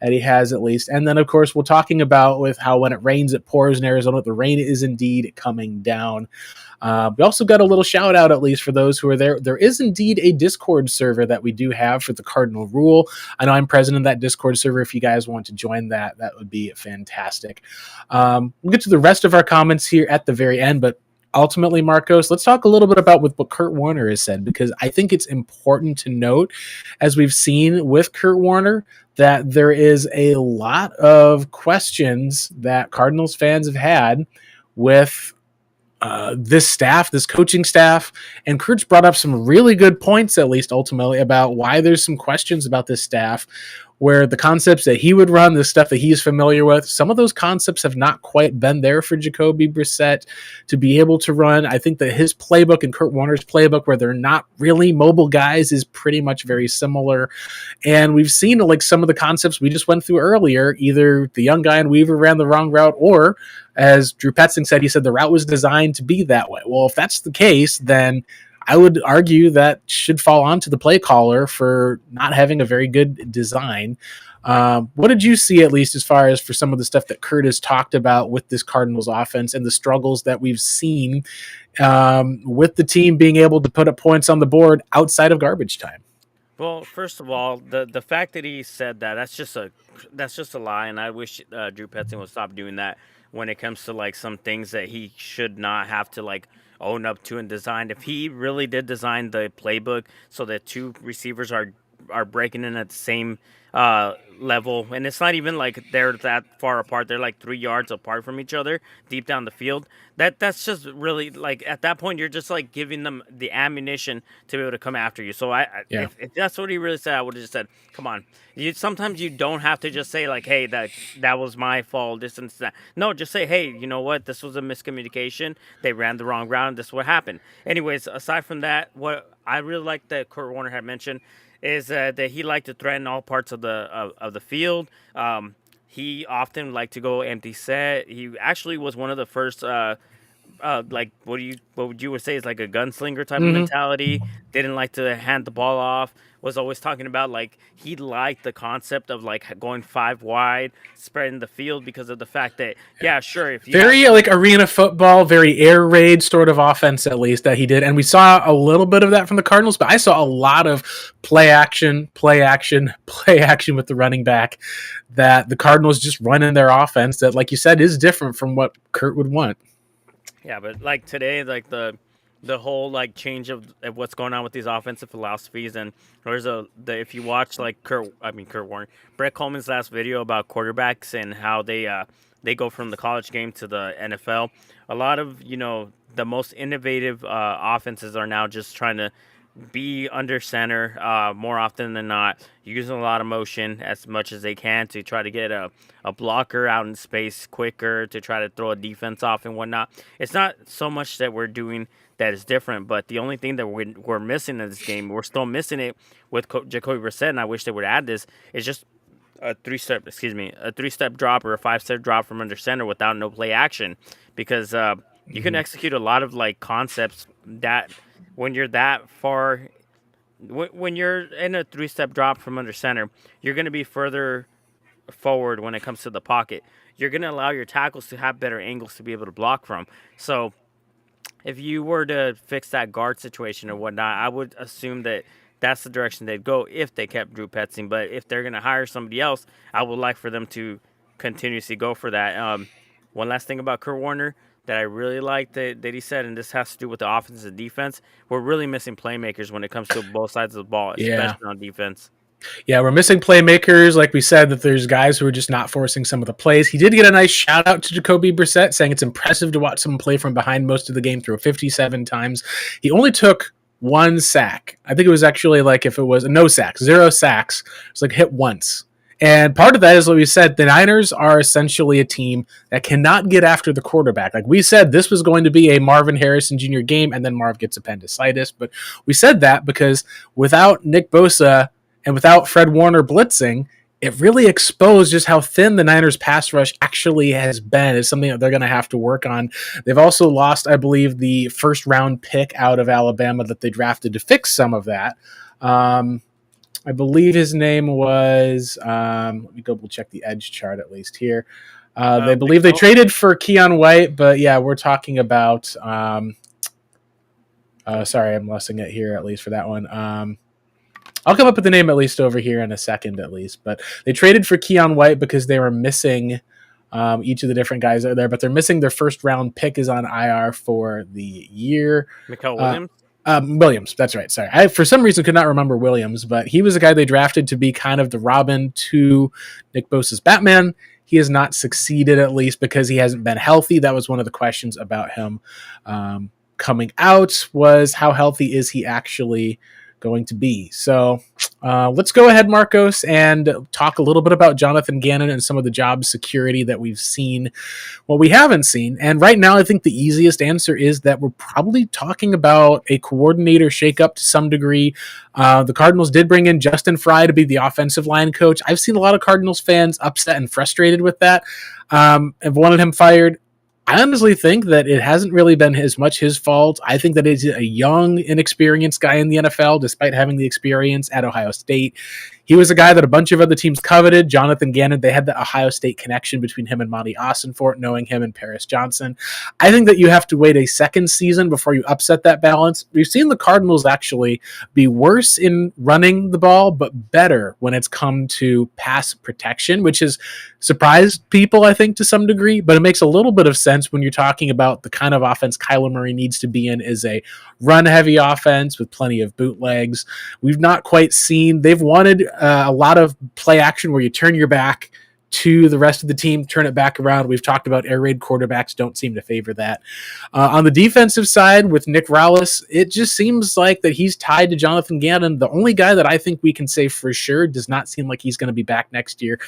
And he has at least. And then, of course, we're talking about with how when it rains, it pours in Arizona. The rain is indeed coming down. We also got a little shout out, at least for those who are there. There is indeed a Discord server that we do have for the Cardinal Rule. I know I'm president of that Discord server. If you guys want to join that, that would be fantastic. We'll get to the rest of our comments here at the very end, but ultimately, Marcos, let's talk a little bit about what Kurt Warner has said, because I think it's important to note, as we've seen with Kurt Warner, that there is a lot of questions that Cardinals fans have had with this staff, this coaching staff, and Kurt's brought up some really good points, at least ultimately, about why there's some questions about this staff, where the concepts that he would run, the stuff that he's familiar with, some of those concepts have not quite been there for Jacoby Brissett to be able to run. I think that his playbook and Kurt Warner's playbook, where they're not really mobile guys, is pretty much very similar. And we've seen like some of the concepts we just went through earlier, either the young guy in Weaver ran the wrong route, or as Drew Petzing said, he said the route was designed to be that way. Well, if that's the case, then I would argue that should fall onto the play caller for not having a very good design. What did you see, at least as far as for some of the stuff that Kurt has talked about with this Cardinals offense and the struggles that we've seen with the team being able to put up points on the board outside of garbage time? Well, first of all, the fact that he said that, that's just a lie, and I wish Drew Petzing would stop doing that when it comes to like some things that he should not have to like own up to and design. If he really did design the playbook so that two receivers are breaking in at the same level, and it's not even like they're that far apart, they're like 3 yards apart from each other deep down the field, that's just really like at that point you're just like giving them the ammunition to be able to come after you. So Yeah. if that's what he really said, I would have just said, come on. Sometimes you don't have to just say like, hey, that was my fault, this and that. No, just say, hey, you know what, this was a miscommunication, they ran the wrong route, and this is what happened. Anyways, aside from that, what I really like that Kurt Warner had mentioned is that he liked to threaten all parts of the field. He often liked to go empty set. He actually was one of the first like what would you would say is like a gunslinger type of mentality. Didn't like to hand the ball off. Was always talking about like he liked the concept of like going 5 wide, spreading the field because of the fact that sure, if you Very like arena football, very air raid sort of offense, at least that he did. And we saw a little bit of that from the Cardinals, but I saw a lot of play action, play action, play action with the running back that the Cardinals just run in their offense that, like you said, is different from what Kurt would want. Yeah, but like today, like the whole like change of what's going on with these offensive philosophies, and there's if you watch like Kurt Warner, Brett Coleman's last video about quarterbacks and how they go from the college game to the NFL. A lot of the most innovative offenses are now just trying to be under center more often than not, using a lot of motion as much as they can to try to get a blocker out in space quicker, to try to throw a defense off and whatnot. It's not so much that we're doing that is different, but the only thing that we're missing in this game, we're still missing it with Jacoby Brissett, and I wish they would add this, is just a three-step drop or a five-step drop from under center without no play action, because you can execute a lot of like concepts that when you're that far, when you're in a three-step drop from under center, you're going to be further forward when it comes to the pocket. You're going to allow your tackles to have better angles to be able to block from. So if you were to fix that guard situation or whatnot, I would assume that that's the direction they'd go if they kept Drew Petzing. But if they're going to hire somebody else, I would like for them to continuously go for that. One last thing about Kurt Warner that I really like that he said, and this has to do with the offense and defense, we're really missing playmakers when it comes to both sides of the ball, Yeah. especially on defense. Yeah, we're missing playmakers. Like we said, that there's guys who are just not forcing some of the plays. He did get a nice shout out to Jacoby Brissett, saying it's impressive to watch someone play from behind most of the game through 57 times. He only took one sack. I think it was actually like if it was no sacks, 0 sacks. It's like hit once. And part of that is what we said. The Niners are essentially a team that cannot get after the quarterback. Like we said, this was going to be a Marvin Harrison Jr. game, and then Marv gets appendicitis. But we said that because without Nick Bosa and without Fred Warner blitzing, it really exposed just how thin the Niners pass rush actually has been. It's something that they're going to have to work on. They've also lost, I believe, the first round pick out of Alabama that they drafted to fix some of that. I believe his name was, let me double check the edge chart at least here. They believe they traded for Keon White, but yeah, we're talking about, sorry, I'm losing it here at least for that one. I'll come up with the name at least over here in a second at least. But they traded for Keon White because they were missing each of the different guys out there, but they're missing their first round pick is on IR for the year. Mikael Williams? Williams, that's right. Sorry. I, for some reason, could not remember Williams, but he was a guy they drafted to be kind of the Robin to Nick Bosa's Batman. He has not succeeded, at least because he hasn't been healthy. That was one of the questions about him coming out was how healthy is he actually going to be. So let's go ahead, Marcos, and talk a little bit about Jonathan Gannon and some of the job security that we've seen, what we haven't seen. And right now, I think the easiest answer is that we're probably talking about a coordinator shakeup to some degree. The Cardinals did bring in Justin Fry to be the offensive line coach. I've seen a lot of Cardinals fans upset and frustrated with that. Have wanted him fired. I honestly think that it hasn't really been as much his fault. I think that he's a young, inexperienced guy in the NFL, despite having the experience at Ohio State. He was a guy that a bunch of other teams coveted. Jonathan Gannon, they had the Ohio State connection between him and Monty Ossenfort, knowing him and Paris Johnson. I think that you have to wait a second season before you upset that balance. We've seen the Cardinals actually be worse in running the ball, but better when it's come to pass protection, which has surprised people, I think, to some degree. But it makes a little bit of sense when you're talking about the kind of offense Kyler Murray needs to be in is a run-heavy offense with plenty of bootlegs. We've not quite seen, they've wanted a lot of play action where you turn your back to the rest of the team, turn it back around. We've talked about air raid quarterbacks don't seem to favor that. On the defensive side with Nick Rallis, it just seems like that he's tied to Jonathan Gannon. The only guy that I think we can say for sure does not seem like he's going to be back next year.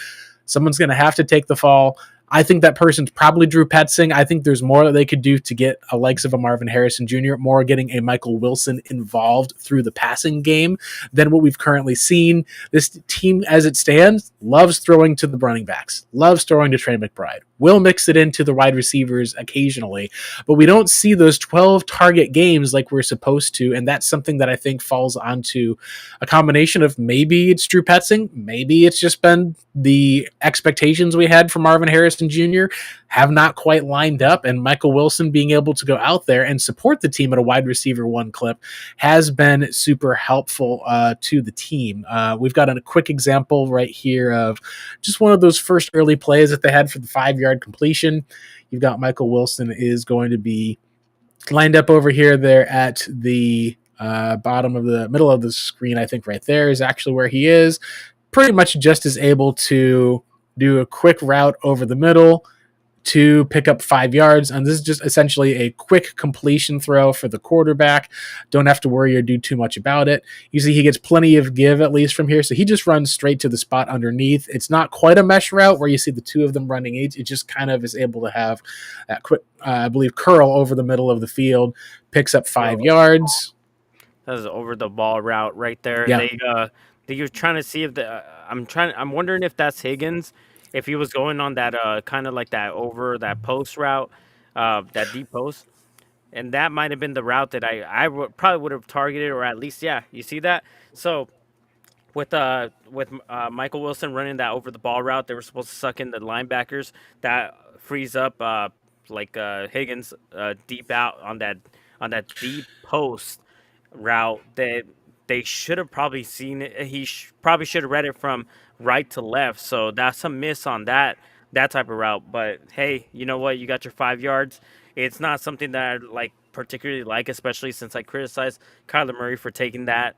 Someone's going to have to take the fall. I think that person's probably Drew Petzing. I think there's more that they could do to get a likes of a Marvin Harrison Jr., more getting a Michael Wilson involved through the passing game than what we've currently seen. This team, as it stands, loves throwing to the running backs, loves throwing to Trey McBride, will mix it into the wide receivers occasionally, but we don't see those 12 target games like we're supposed to, and that's something that I think falls onto a combination of maybe it's Drew Petzing, maybe it's just been the expectations we had for Marvin Harrison Jr. have not quite lined up, and Michael Wilson being able to go out there and support the team at a wide receiver one clip has been super helpful to the team. We've got a quick example right here of just one of those first early plays that they had for the 5-yard completion. You've got Michael Wilson is going to be lined up over here. There at the bottom of the middle of the screen, I think right there is actually where he is. Pretty much just is able to do a quick route over the middle to pick up 5 yards. And this is just essentially a quick completion throw for the quarterback. Don't have to worry or do too much about it. You see he gets plenty of give, at least from here. So he just runs straight to the spot underneath. It's not quite a mesh route where you see the two of them running eight. It just kind of is able to have that quick, I believe, curl over the middle of the field, picks up 5 yards. That was over the ball route right there. Yeah. They were trying to see if I'm wondering if that's Higgins, if he was going on that kind of like that over that post route, that deep post, and that might have been the route that probably would have targeted, or at least, yeah, you see that. So with Michael Wilson running that over the ball route, they were supposed to suck in the linebackers. That frees up Higgins deep out on that deep post route that they should have probably seen it. Probably should have read it from right to left. So that's a miss on that type of route. But hey, you know what? You got your 5 yards. It's not something that I like particularly like, especially since I criticized Kyler Murray for taking that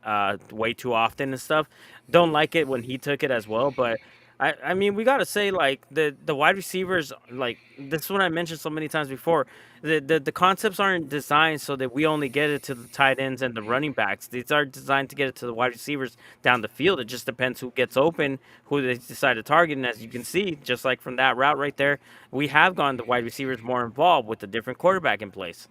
way too often and stuff. Don't like it when he took it as well, but I mean, we gotta say, like, the wide receivers, like, this is what I mentioned so many times before. The concepts aren't designed so that we only get it to the tight ends and the running backs. These are designed to get it to the wide receivers down the field. It just depends who gets open, who they decide to target. And as you can see, just like from that route right there, we have gone the wide receivers more involved with a different quarterback in place.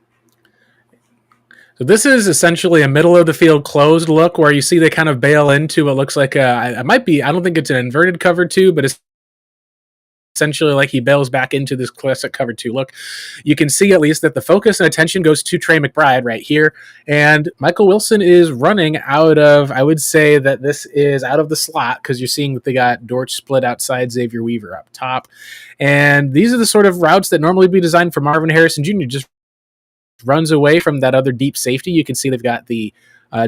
So this is essentially a middle of the field closed look where you see they kind of bail into what looks like it might be, I don't think it's an inverted cover two, but it's essentially like he bails back into this classic cover two look. You can see at least that the focus and attention goes to Trey McBride right here. And Michael Wilson is running out of, I would say that this is out of the slot because you're seeing that they got Dortch split outside, Xavier Weaver up top. And these are the sort of routes that normally be designed for Marvin Harrison Jr. Just runs away from that other deep safety. You can see they've got the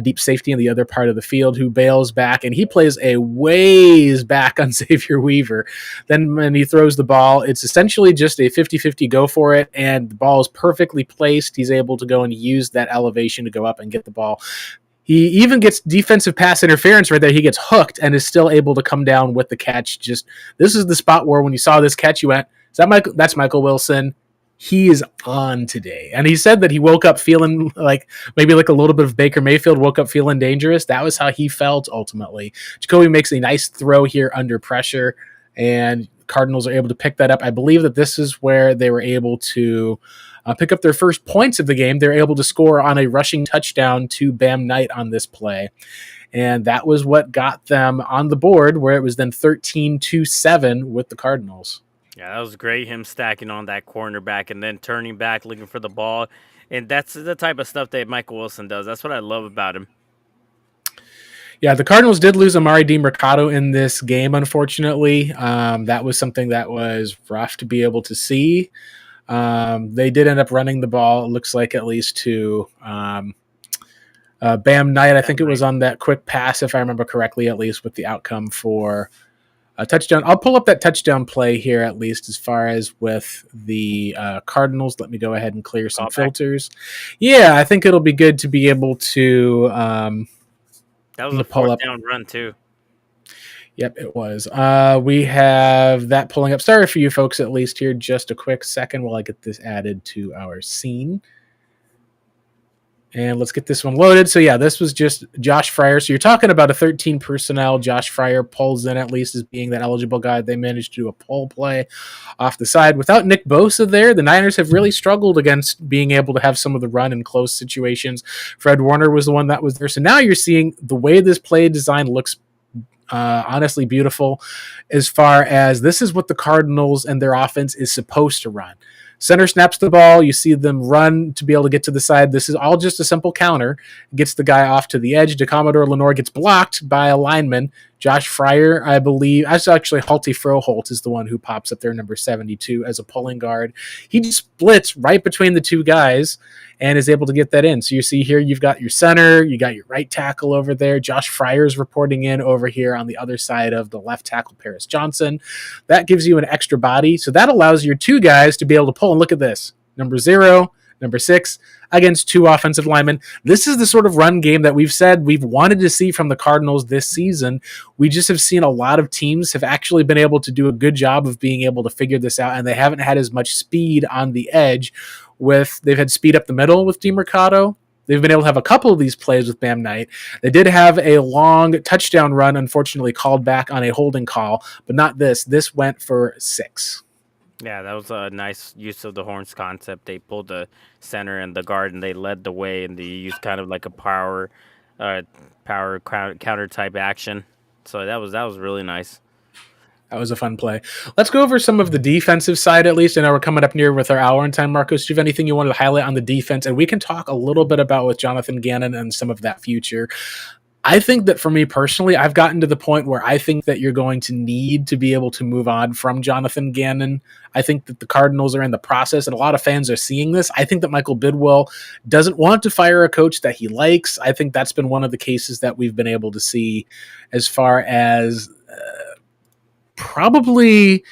deep safety in the other part of the field who bails back, and he plays a ways back on Xavier Weaver. Then when he throws the ball, it's essentially just a 50-50 go for it, and the ball is perfectly placed. He's able to go and use that elevation to go up and get the ball. He even gets defensive pass interference right there. He gets hooked and is still able to come down with the catch. Just this is the spot where when you saw this catch, you went, "Is that Michael? That's Michael Wilson. He is on today." And he said that he woke up feeling like maybe like a little bit of Baker Mayfield, woke up feeling dangerous. That was how he felt ultimately. Jacoby makes a nice throw here under pressure, and Cardinals are able to pick that up. I believe that this is where they were able to pick up their first points of the game. They're able to score on a rushing touchdown to Bam Knight on this play. And that was what got them on the board, where it was then 13-7 with the Cardinals. Yeah, that was great. Him stacking on that cornerback and then turning back, looking for the ball. And that's the type of stuff that Michael Wilson does. That's what I love about him. Yeah, the Cardinals did lose Amari DiMercato in this game, unfortunately. That was something that was rough to be able to see. They did end up running the ball, it looks like, at least to Bam Knight. I think it was on that quick pass, if I remember correctly, at least with the outcome for a touchdown. I'll pull up that touchdown play here, at least as far as with the Cardinals. Let me go ahead and clear some filters. Yeah, I think it'll be good to be able to that was a fourth down run, too. Yep, it was. We have that pulling up. Sorry for you folks, at least here. Just a quick second while I get this added to our scene. And let's get this one loaded. So, yeah, this was just Josh Fryer. So you're talking about a 13 personnel. Josh Fryer pulls in at least as being that eligible guy. They managed to do a pull play off the side. Without Nick Bosa there, the Niners have really struggled against being able to have some of the run in close situations. Fred Warner was the one that was there. So now you're seeing the way this play design looks honestly beautiful as far as this is what the Cardinals and their offense is supposed to run. Center snaps the ball. You see them run to be able to get to the side. This is all just a simple counter. Gets the guy off to the edge. DeCommodore Lenore gets blocked by a lineman. Josh Fryer, I believe, actually Halty Froholt is the one who pops up there, number 72, as a pulling guard. He just splits right between the two guys and is able to get that in. So you see here, you've got your center, you got your right tackle over there. Josh Fryer's reporting in over here on the other side of the left tackle, Paris Johnson. That gives you an extra body. So that allows your two guys to be able to pull. And look at this, number 0, number 6, against 2 offensive linemen. This is the sort of run game that we've said we've wanted to see from the Cardinals this season. We just have seen a lot of teams have actually been able to do a good job of being able to figure this out, and they haven't had as much speed on the edge. They've had speed up the middle with DiMercato. They've been able to have a couple of these plays with Bam Knight. They did have a long touchdown run, unfortunately called back on a holding call, but not this. This went for 6. Yeah, that was a nice use of the horns concept. They pulled the center and the guard, and they led the way, and they used kind of like a power counter type action. So that was really nice. That was a fun play. Let's go over some of the defensive side at least. I know we're coming up near with our hour in time, Marcos. Do you have anything you wanted to highlight on the defense? And we can talk a little bit about with Jonathan Gannon and some of that future. I think that for me personally, I've gotten to the point where I think that you're going to need to be able to move on from Jonathan Gannon. I think that the Cardinals are in the process, and a lot of fans are seeing this. I think that Michael Bidwell doesn't want to fire a coach that he likes. I think that's been one of the cases that we've been able to see as far as probably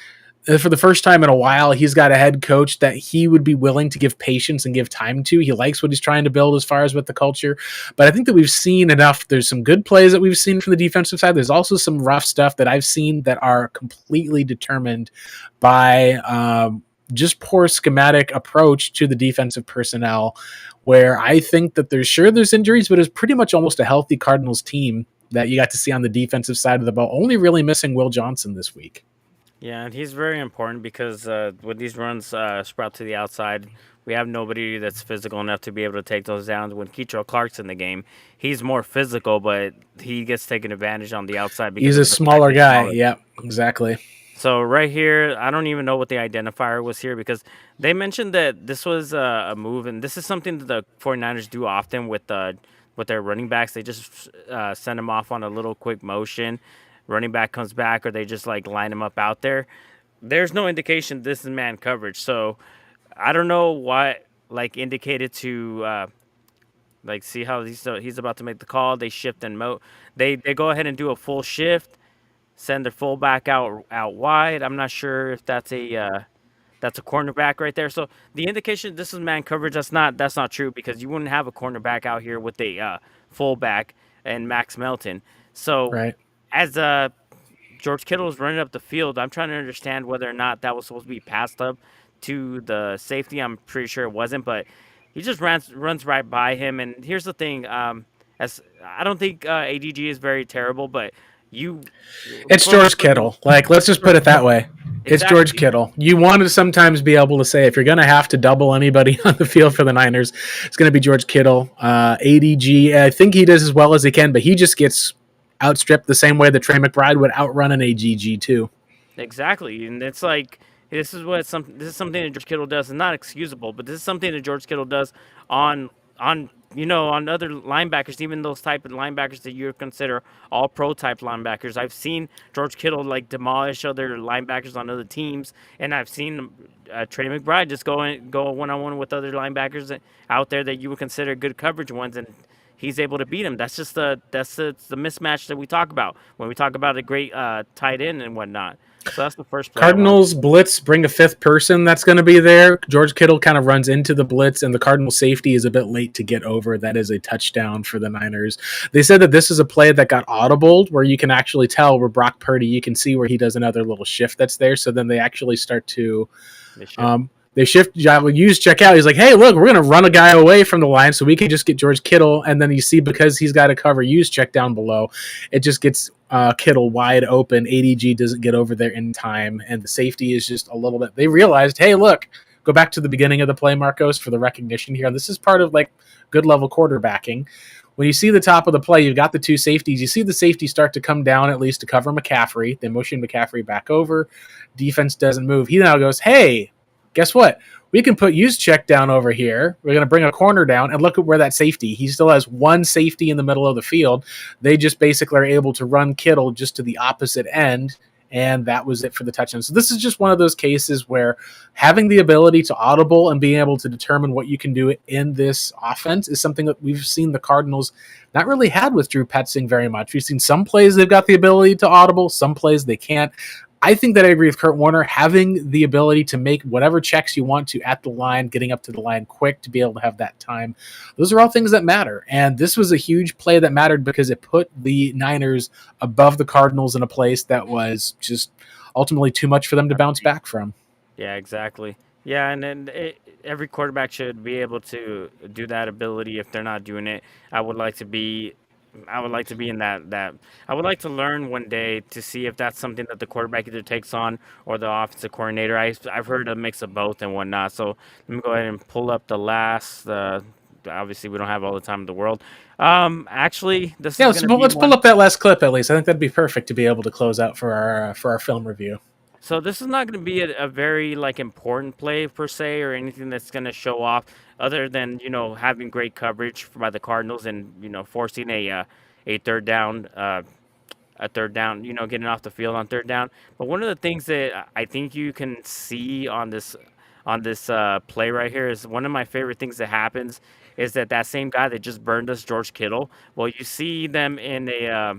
for the first time in a while, he's got a head coach that he would be willing to give patience and give time to. He likes what he's trying to build as far as with the culture. But I think that we've seen enough. There's some good plays that we've seen from the defensive side. There's also some rough stuff that I've seen that are completely determined by just poor schematic approach to the defensive personnel, where I think that there's injuries, but it's pretty much almost a healthy Cardinals team that you got to see on the defensive side of the ball, only really missing Will Johnson this week. Yeah, and he's very important because with these runs sprout to the outside, we have nobody that's physical enough to be able to take those downs. When Keetrell Clark's in the game, he's more physical, but he gets taken advantage on the outside because He's of a the fact smaller he's guy. smaller. Yeah, exactly. So right here, I don't even know what the identifier was here because they mentioned that this was a move, and this is something that the 49ers do often with their running backs. They just send them off on a little quick motion. Running back comes back, or they just like line them up out there. There's no indication this is man coverage, so I don't know what like indicated to like see how he's about to make the call. They shift and they go ahead and do a full shift, send their fullback out wide. I'm not sure if that's a cornerback right there. So the indication this is man coverage. That's not true because you wouldn't have a cornerback out here with a fullback and Max Melton. So Right. as George Kittle was running up the field, I'm trying to understand whether or not that was supposed to be passed up to the safety. I'm pretty sure it wasn't, but he just runs right by him. And here's the thing: as I don't think ADG is very terrible, but you It's George Kittle. Like, let's just put it that way. It's George exactly. Kittle. You want to sometimes be able to say if you're going to have to double anybody on the field for the Niners, it's going to be George Kittle. ADG, I think he does as well as he can, but he just gets outstripped the same way that Trey McBride would outrun an AGG too. Exactly, and it's like this is something that George Kittle does, and not excusable, but this is something that George Kittle does on on other linebackers, even those type of linebackers that you consider all pro type linebackers. I've seen George Kittle like demolish other linebackers on other teams, and I've seen Trey McBride just go one on one with other linebackers out there that you would consider good coverage ones, and he's able to beat him. That's just the mismatch that we talk about when we talk about a great tight end and whatnot. So that's the first play I wanted. Cardinals blitz, bring a fifth person that's going to be there. George Kittle kind of runs into the blitz, and the Cardinal safety is a bit late to get over. That is a touchdown for the Niners. They said that this is a play that got audibled, where you can actually tell where Brock Purdy, you can see where he does another little shift that's there. So then they actually start to They should. they shift. Use check out. He's like, hey, look, we're going to run a guy away from the line so we can just get George Kittle. And then you see because he's got to cover use check down below, it just gets Kittle wide open. ADG doesn't get over there in time, and the safety is just a little bit. They realized, hey, look, go back to the beginning of the play, Marcos, for the recognition here. This is part of like good level quarterbacking. When you see the top of the play, you've got the two safeties. You see the safety start to come down at least to cover McCaffrey. They motion McCaffrey back over. Defense doesn't move. He now goes, hey, guess what? We can put use check down over here. We're going to bring a corner down and look at where that safety. He still has one safety in the middle of the field. They just basically are able to run Kittle just to the opposite end, and that was it for the touchdown. So this is just one of those cases where having the ability to audible and being able to determine what you can do in this offense is something that we've seen the Cardinals not really had with Drew Petzing very much. We've seen some plays they've got the ability to audible, some plays they can't. I think that I agree with Kurt Warner, having the ability to make whatever checks you want to at the line, getting up to the line quick to be able to have that time. Those are all things that matter. And this was a huge play that mattered because it put the Niners above the Cardinals in a place that was just ultimately too much for them to bounce back from. Yeah, exactly. Yeah, and then every quarterback should be able to do that ability. If they're not doing it, I would like to be. I would like to be in that. I would like to learn one day to see if that's something that the quarterback either takes on or the offensive coordinator. I've heard a mix of both and whatnot. So let me go ahead and pull up the obviously we don't have all the time in the world. Actually, this Yeah, is let's, gonna be let's pull one. up that last clip at least. I think that'd be perfect to be able to close out for our film review. So this is not going to be a very like important play per se or anything that's going to show off, other than having great coverage by the Cardinals and forcing a third down. A third down, getting off the field on third down. But one of the things that I think you can see on this play right here is one of my favorite things that happens is that same guy that just burned us, George Kittle. Well, you see them in a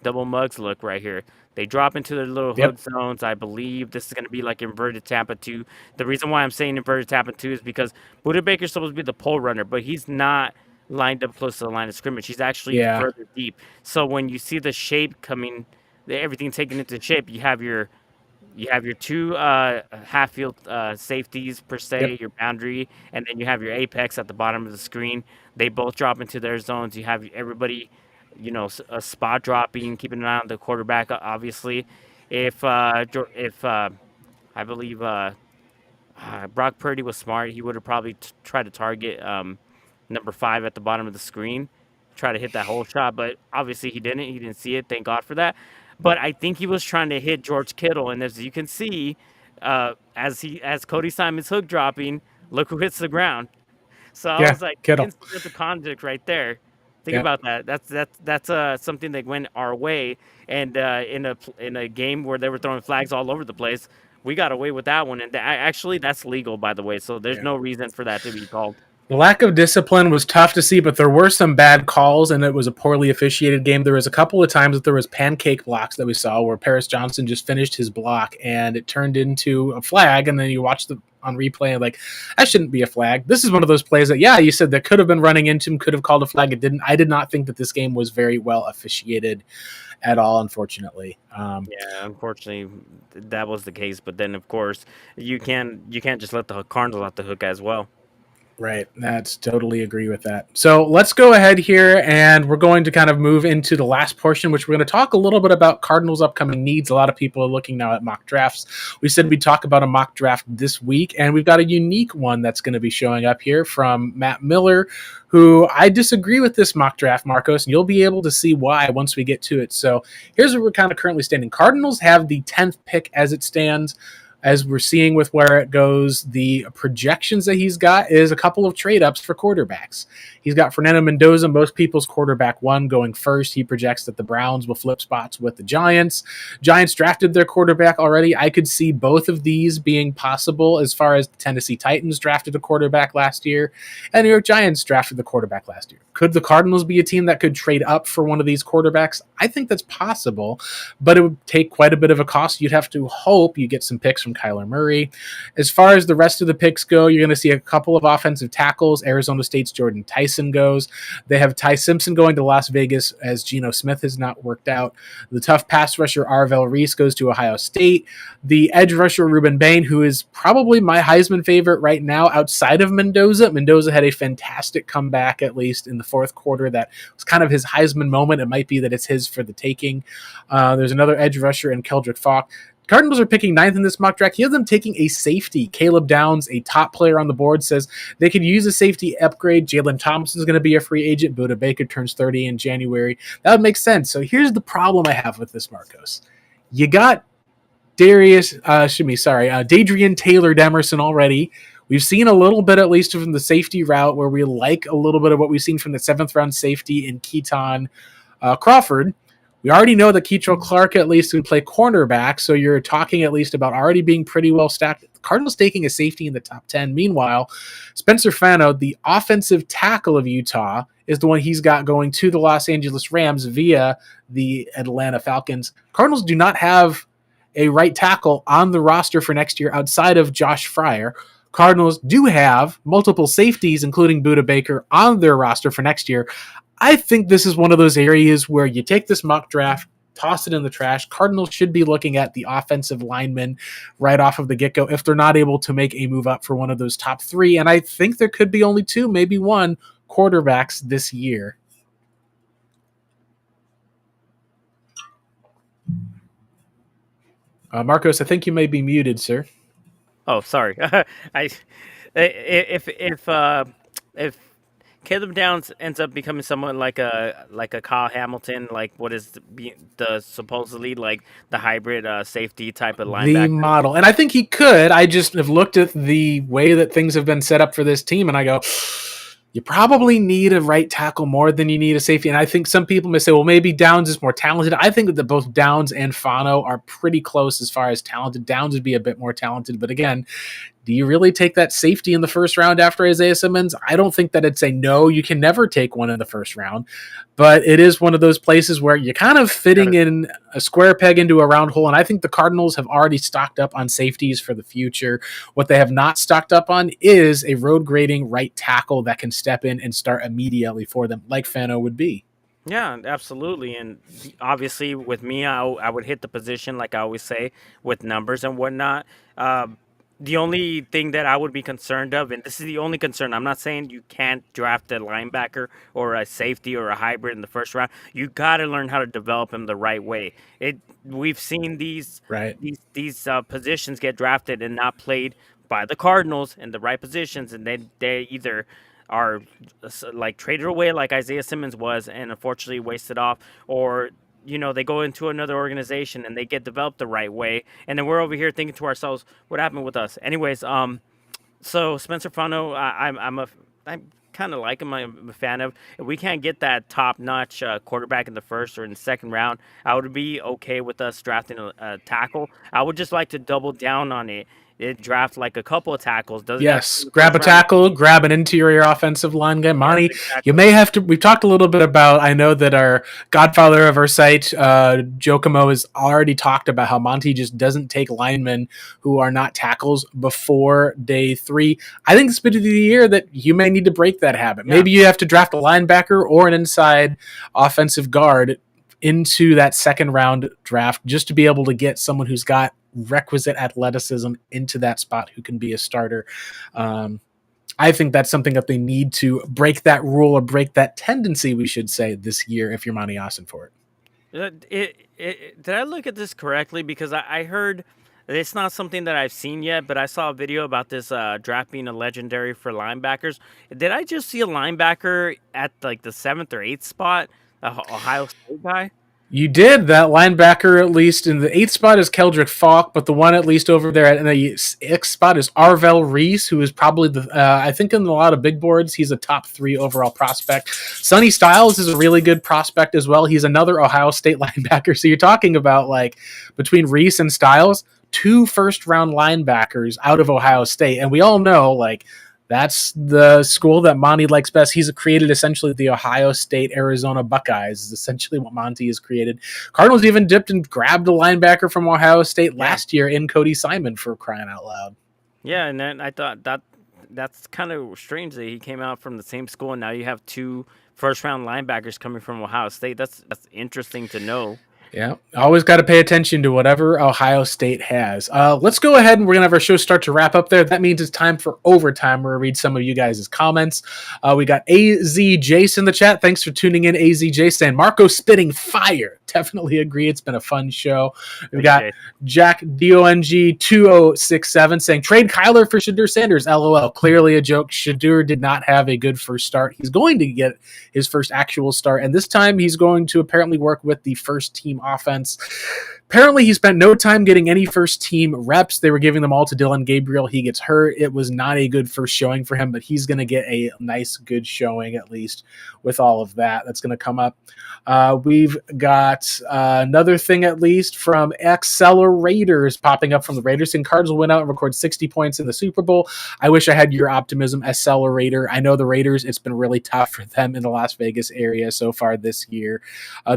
double mugs look right here. They drop into their little Yep. hook zones. I believe this is going to be like inverted Tampa 2. The reason why I'm saying inverted Tampa 2 is because Buda Baker's supposed to be the pole runner, but he's not lined up close to the line of scrimmage. He's actually Yeah. further deep. So when you see the shape coming, everything taken into shape, you have your two half field safeties per Yep. se, your boundary, and then you have your apex at the bottom of the screen. They both drop into their zones. You have everybody, a spot dropping, keeping an eye on the quarterback. Obviously, if I believe Brock Purdy was smart, he would have probably tried to target number 5 at the bottom of the screen, try to hit that whole shot. But obviously he didn't. He didn't see it. Thank God for that. But I think he was trying to hit George Kittle, and as you can see, as Cody Simon's hook dropping, look who hits the ground. So I Yeah. was like, Kittle. incidental conduct right there. Think Yeah. about that. That's something that went our way, and in a game where they were throwing flags all over the place, we got away with that one. And actually, that's legal, by the way. So there's Yeah. no reason for that to be called. The lack of discipline was tough to see, but there were some bad calls, and it was a poorly officiated game. There was a couple of times that there was pancake blocks that we saw where Paris Johnson just finished his block, and it turned into a flag, and then you watch the on replay and like, that shouldn't be a flag. This is one of those plays that, yeah, you said that could have been running into him, could have called a flag. It didn't. I did not think that this game was very well officiated at all, unfortunately. Yeah, unfortunately, that was the case. But then, of course, you can't just let the Cardinals off the hook as well. Right. That's totally agree with that. So let's go ahead here and we're going to kind of move into the last portion, which we're going to talk a little bit about Cardinals' upcoming needs. A lot of people are looking now at mock drafts. We said we'd talk about a mock draft this week, and we've got a unique one that's going to be showing up here from Matt Miller, who I disagree with this mock draft, Marcos, and you'll be able to see why once we get to it. So here's where we're kind of currently standing. Cardinals have the 10th pick as it stands. As we're seeing with where it goes, the projections that he's got is a couple of trade ups for quarterbacks. He's got Fernando Mendoza, most people's quarterback one, going first. He projects that the Browns will flip spots with the Giants. Giants drafted their quarterback already. I could see both of these being possible as far as the Tennessee Titans drafted a quarterback last year and New York Giants drafted the quarterback last year. Could the Cardinals be a team that could trade up for one of these quarterbacks? I think that's possible, but it would take quite a bit of a cost. You'd have to hope you get some picks from Kyler Murray. As far as the rest of the picks go, you're going to see a couple of offensive tackles. Arizona State's Jordan Tyson goes. They have Ty Simpson going to Las Vegas as Geno Smith has not worked out. The tough pass rusher Arvell Reese goes to Ohio State. The edge rusher Ruben Bain, who is probably my Heisman favorite right now outside of Mendoza. Mendoza had a fantastic comeback, at least in the fourth quarter. That was kind of his Heisman moment. It might be that it's his for the taking. There's another edge rusher in Keldrick Falk. Cardinals are picking ninth in this mock draft. He has them taking a safety. Caleb Downs, a top player on the board, says they could use a safety upgrade. Jalen Thompson is going to be a free agent. Buda Baker turns 30 in January. That would make sense. So here's the problem I have with this, Marcos. You got Dadrian Taylor Demerson already. We've seen a little bit, at least from the safety route, where we like a little bit of what we've seen from the 7th round safety in Keaton Crawford. We already know that Keitrell Clark at least can play cornerback, so you're talking at least about already being pretty well stacked. The Cardinals taking a safety in the top 10. Meanwhile, Spencer Fano, the offensive tackle of Utah, is the one he's got going to the Los Angeles Rams via the Atlanta Falcons. Cardinals do not have a right tackle on the roster for next year outside of Josh Fryer. Cardinals do have multiple safeties, including Buda Baker, on their roster for next year. I think this is one of those areas where you take this mock draft, toss it in the trash. Cardinals should be looking at the offensive linemen right off of the get-go if they're not able to make a move up for one of those top 3. And I think there could be only 2, maybe 1 quarterbacks this year. Marcos, I think you may be muted, sir. Oh, sorry. I if Caleb Downs ends up becoming someone like a Kyle Hamilton, like what is the supposedly like the hybrid safety type of The linebacker. model. And I think he could. I just have looked at the way that things have been set up for this team, and I go, you probably need a right tackle more than you need a safety. And I think some people may say, well, maybe Downs is more talented. I think that both Downs and Fano are pretty close as far as talented. Downs would be a bit more talented. But again, do you really take that safety in the first round after Isaiah Simmons? I don't think that it's a no. You can never take one in the first round, but it is one of those places where you're kind of fitting in a square peg into a round hole. And I think the Cardinals have already stocked up on safeties for the future. What they have not stocked up on is a road grading right tackle that can step in and start immediately for them, like Fano would be. Yeah, absolutely. And obviously, with me, I would hit the position, like I always say, with numbers and whatnot. The only thing that I would be concerned of, and this is the only concern, I'm not saying you can't draft a linebacker or a safety or a hybrid in the first round. You got to learn how to develop him the right way. We've seen Right. these positions get drafted and not played by the Cardinals in the right positions, and then they either are like traded away like Isaiah Simmons was and unfortunately wasted off, or they go into another organization and they get developed the right way, and then we're over here thinking to ourselves, what happened with us? Anyways, so Spencer Fano, I'm kind of like him. I'm a fan of. If we can't get that top-notch quarterback in the first or in the second round, I would be okay with us drafting a tackle. I would just like to double down on it. Draft like a couple of tackles. Doesn't have to be Yes, the grab first a round. tackle, grab an interior offensive line guy. Yes, Monty, you exactly. may have to. We've talked a little bit about. I know that our godfather of our site, Jokomo, has already talked about how Monty just doesn't take linemen who are not tackles before day 3. I think it's been the year that you may need to break that habit. Yeah. Maybe you have to draft a linebacker or an inside offensive guard into that second round draft just to be able to get someone who's got requisite athleticism into that spot who can be a starter. I think that's something that they need to break that rule or break that tendency, we should say, this year if you're Monty Austin for it. Did I look at this correctly? Because I heard it's not something that I've seen yet, but I saw a video about this draft being a legendary for linebackers. Did I just see a linebacker at like the 7th or 8th spot, a Ohio State guy? You did. That linebacker, at least in the 8th spot, is Keldrick Falk, but the one at least over there in the 6th spot is Arvell Reese, who is probably I think in a lot of big boards, he's a top 3 overall prospect. Sonny Styles is a really good prospect as well. He's another Ohio State linebacker. So you're talking about like between Reese and Styles, 2 first-round linebackers out of Ohio State. And we all know, like, that's the school that Monty likes best. He's created essentially the Ohio State Arizona Buckeyes, is essentially what Monty has created. Cardinals even dipped and grabbed a linebacker from Ohio State last year in Cody Simon, for crying out loud. Yeah, and then I thought that's kind of strange that he came out from the same school, and now you have 2 first-round linebackers coming from Ohio State. That's interesting to know. Yeah, always got to pay attention to whatever Ohio State has. Let's go ahead and we're going to have our show start to wrap up there. That means it's time for overtime. We're going to read some of you guys' comments. We got AZ Jace in the chat. Thanks for tuning in, AZ Jace, saying Marco spitting fire. Definitely agree. It's been a fun show. We got Jack DONG2067 saying trade Kyler for Shadur Sanders. LOL. Clearly a joke. Shadur did not have a good first start. He's going to get his first actual start, and this time he's going to apparently work with the first team offense. Apparently he spent no time getting any first team reps. They were giving them all to Dylan Gabriel. He gets hurt. It was not a good first showing for him, but he's going to get a nice, good showing at least with all of that. That's going to come up. We've got another thing at least from Accelerators popping up from the Raiders. And Cards will win out and record 60 points in the Super Bowl. I wish I had your optimism, Accelerator. I know the Raiders, it's been really tough for them in the Las Vegas area so far this year.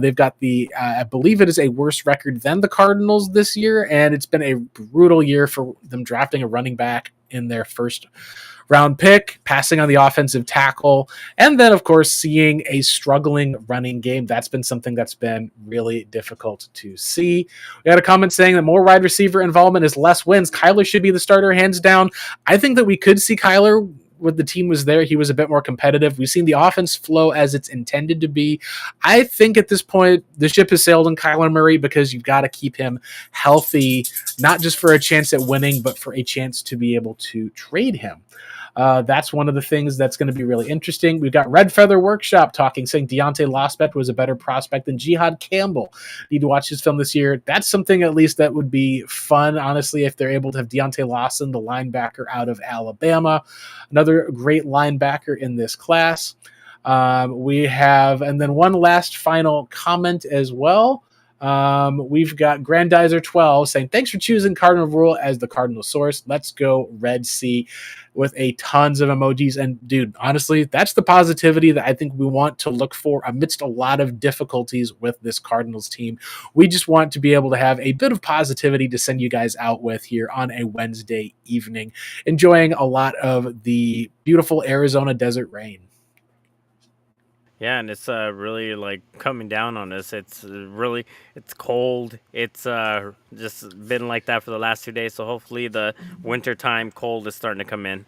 They've got I believe it is a worse record than the Cardinals this year, and it's been a brutal year for them drafting a running back in their first round pick, passing on the offensive tackle, and then, of course, seeing a struggling running game. That's been something that's been really difficult to see. We got a comment saying that more wide receiver involvement is less wins. Kyler should be the starter, hands down. I think that we could see Kyler when the team was there. He was a bit more competitive. We've seen the offense flow as it's intended to be. I think at this point, the ship has sailed on Kyler Murray because you've got to keep him healthy, not just for a chance at winning, but for a chance to be able to trade him. That's one of the things that's going to be really interesting. We've got Red Feather Workshop talking, saying Deontay Lospect was a better prospect than Jihad Campbell. Need to watch his film this year. That's something at least that would be fun, honestly, if they're able to have Deontay Lawson, the linebacker out of Alabama, another great linebacker in this class. We have, and then one last final comment as well. We've got Grandizer 12 saying, thanks for choosing Cardinal Rule as the Cardinal source. Let's go Red Sea, with a tons of emojis. And dude, honestly, that's the positivity that I think we want to look for amidst a lot of difficulties with this Cardinals team. We just want to be able to have a bit of positivity to send you guys out with here on a Wednesday evening, enjoying a lot of the beautiful Arizona desert rain. Yeah, and it's really like coming down on us. It's really it's cold. It's just been like that for the last 2 days. So hopefully the wintertime cold is starting to come in.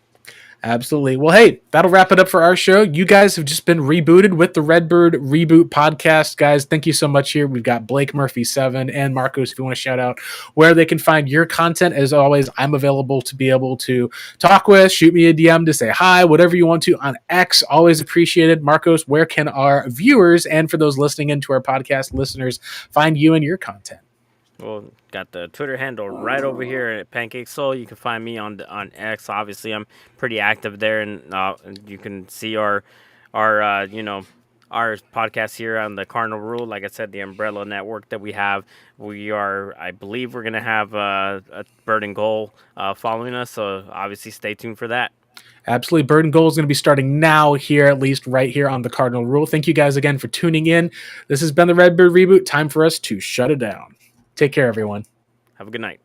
Absolutely. Well, hey, that'll wrap it up for our show. You guys have just been rebooted with the Redbird Reboot podcast. Guys, thank you so much here. We've got Blake Murphy 7 and Marcos, if you want to shout out where they can find your content. As always, I'm available to be able to talk with, shoot me a DM to say hi, whatever you want to on X. Always appreciated. Marcos, where can our viewers and for those listening into our podcast listeners find you and your content? Well, got the Twitter handle right over here at Pancake Soul. You can find me on X. Obviously, I'm pretty active there, and you can see our our podcast here on the Cardinal Rule. Like I said, the umbrella network that we have. I believe we're gonna have a Bird and Goal following us. So obviously, stay tuned for that. Absolutely. Bird and Goal is going to be starting now here, at least right here on the Cardinal Rule. Thank you guys again for tuning in. This has been the Redbird Reboot. Time for us to shut it down. Take care, everyone. Have a good night.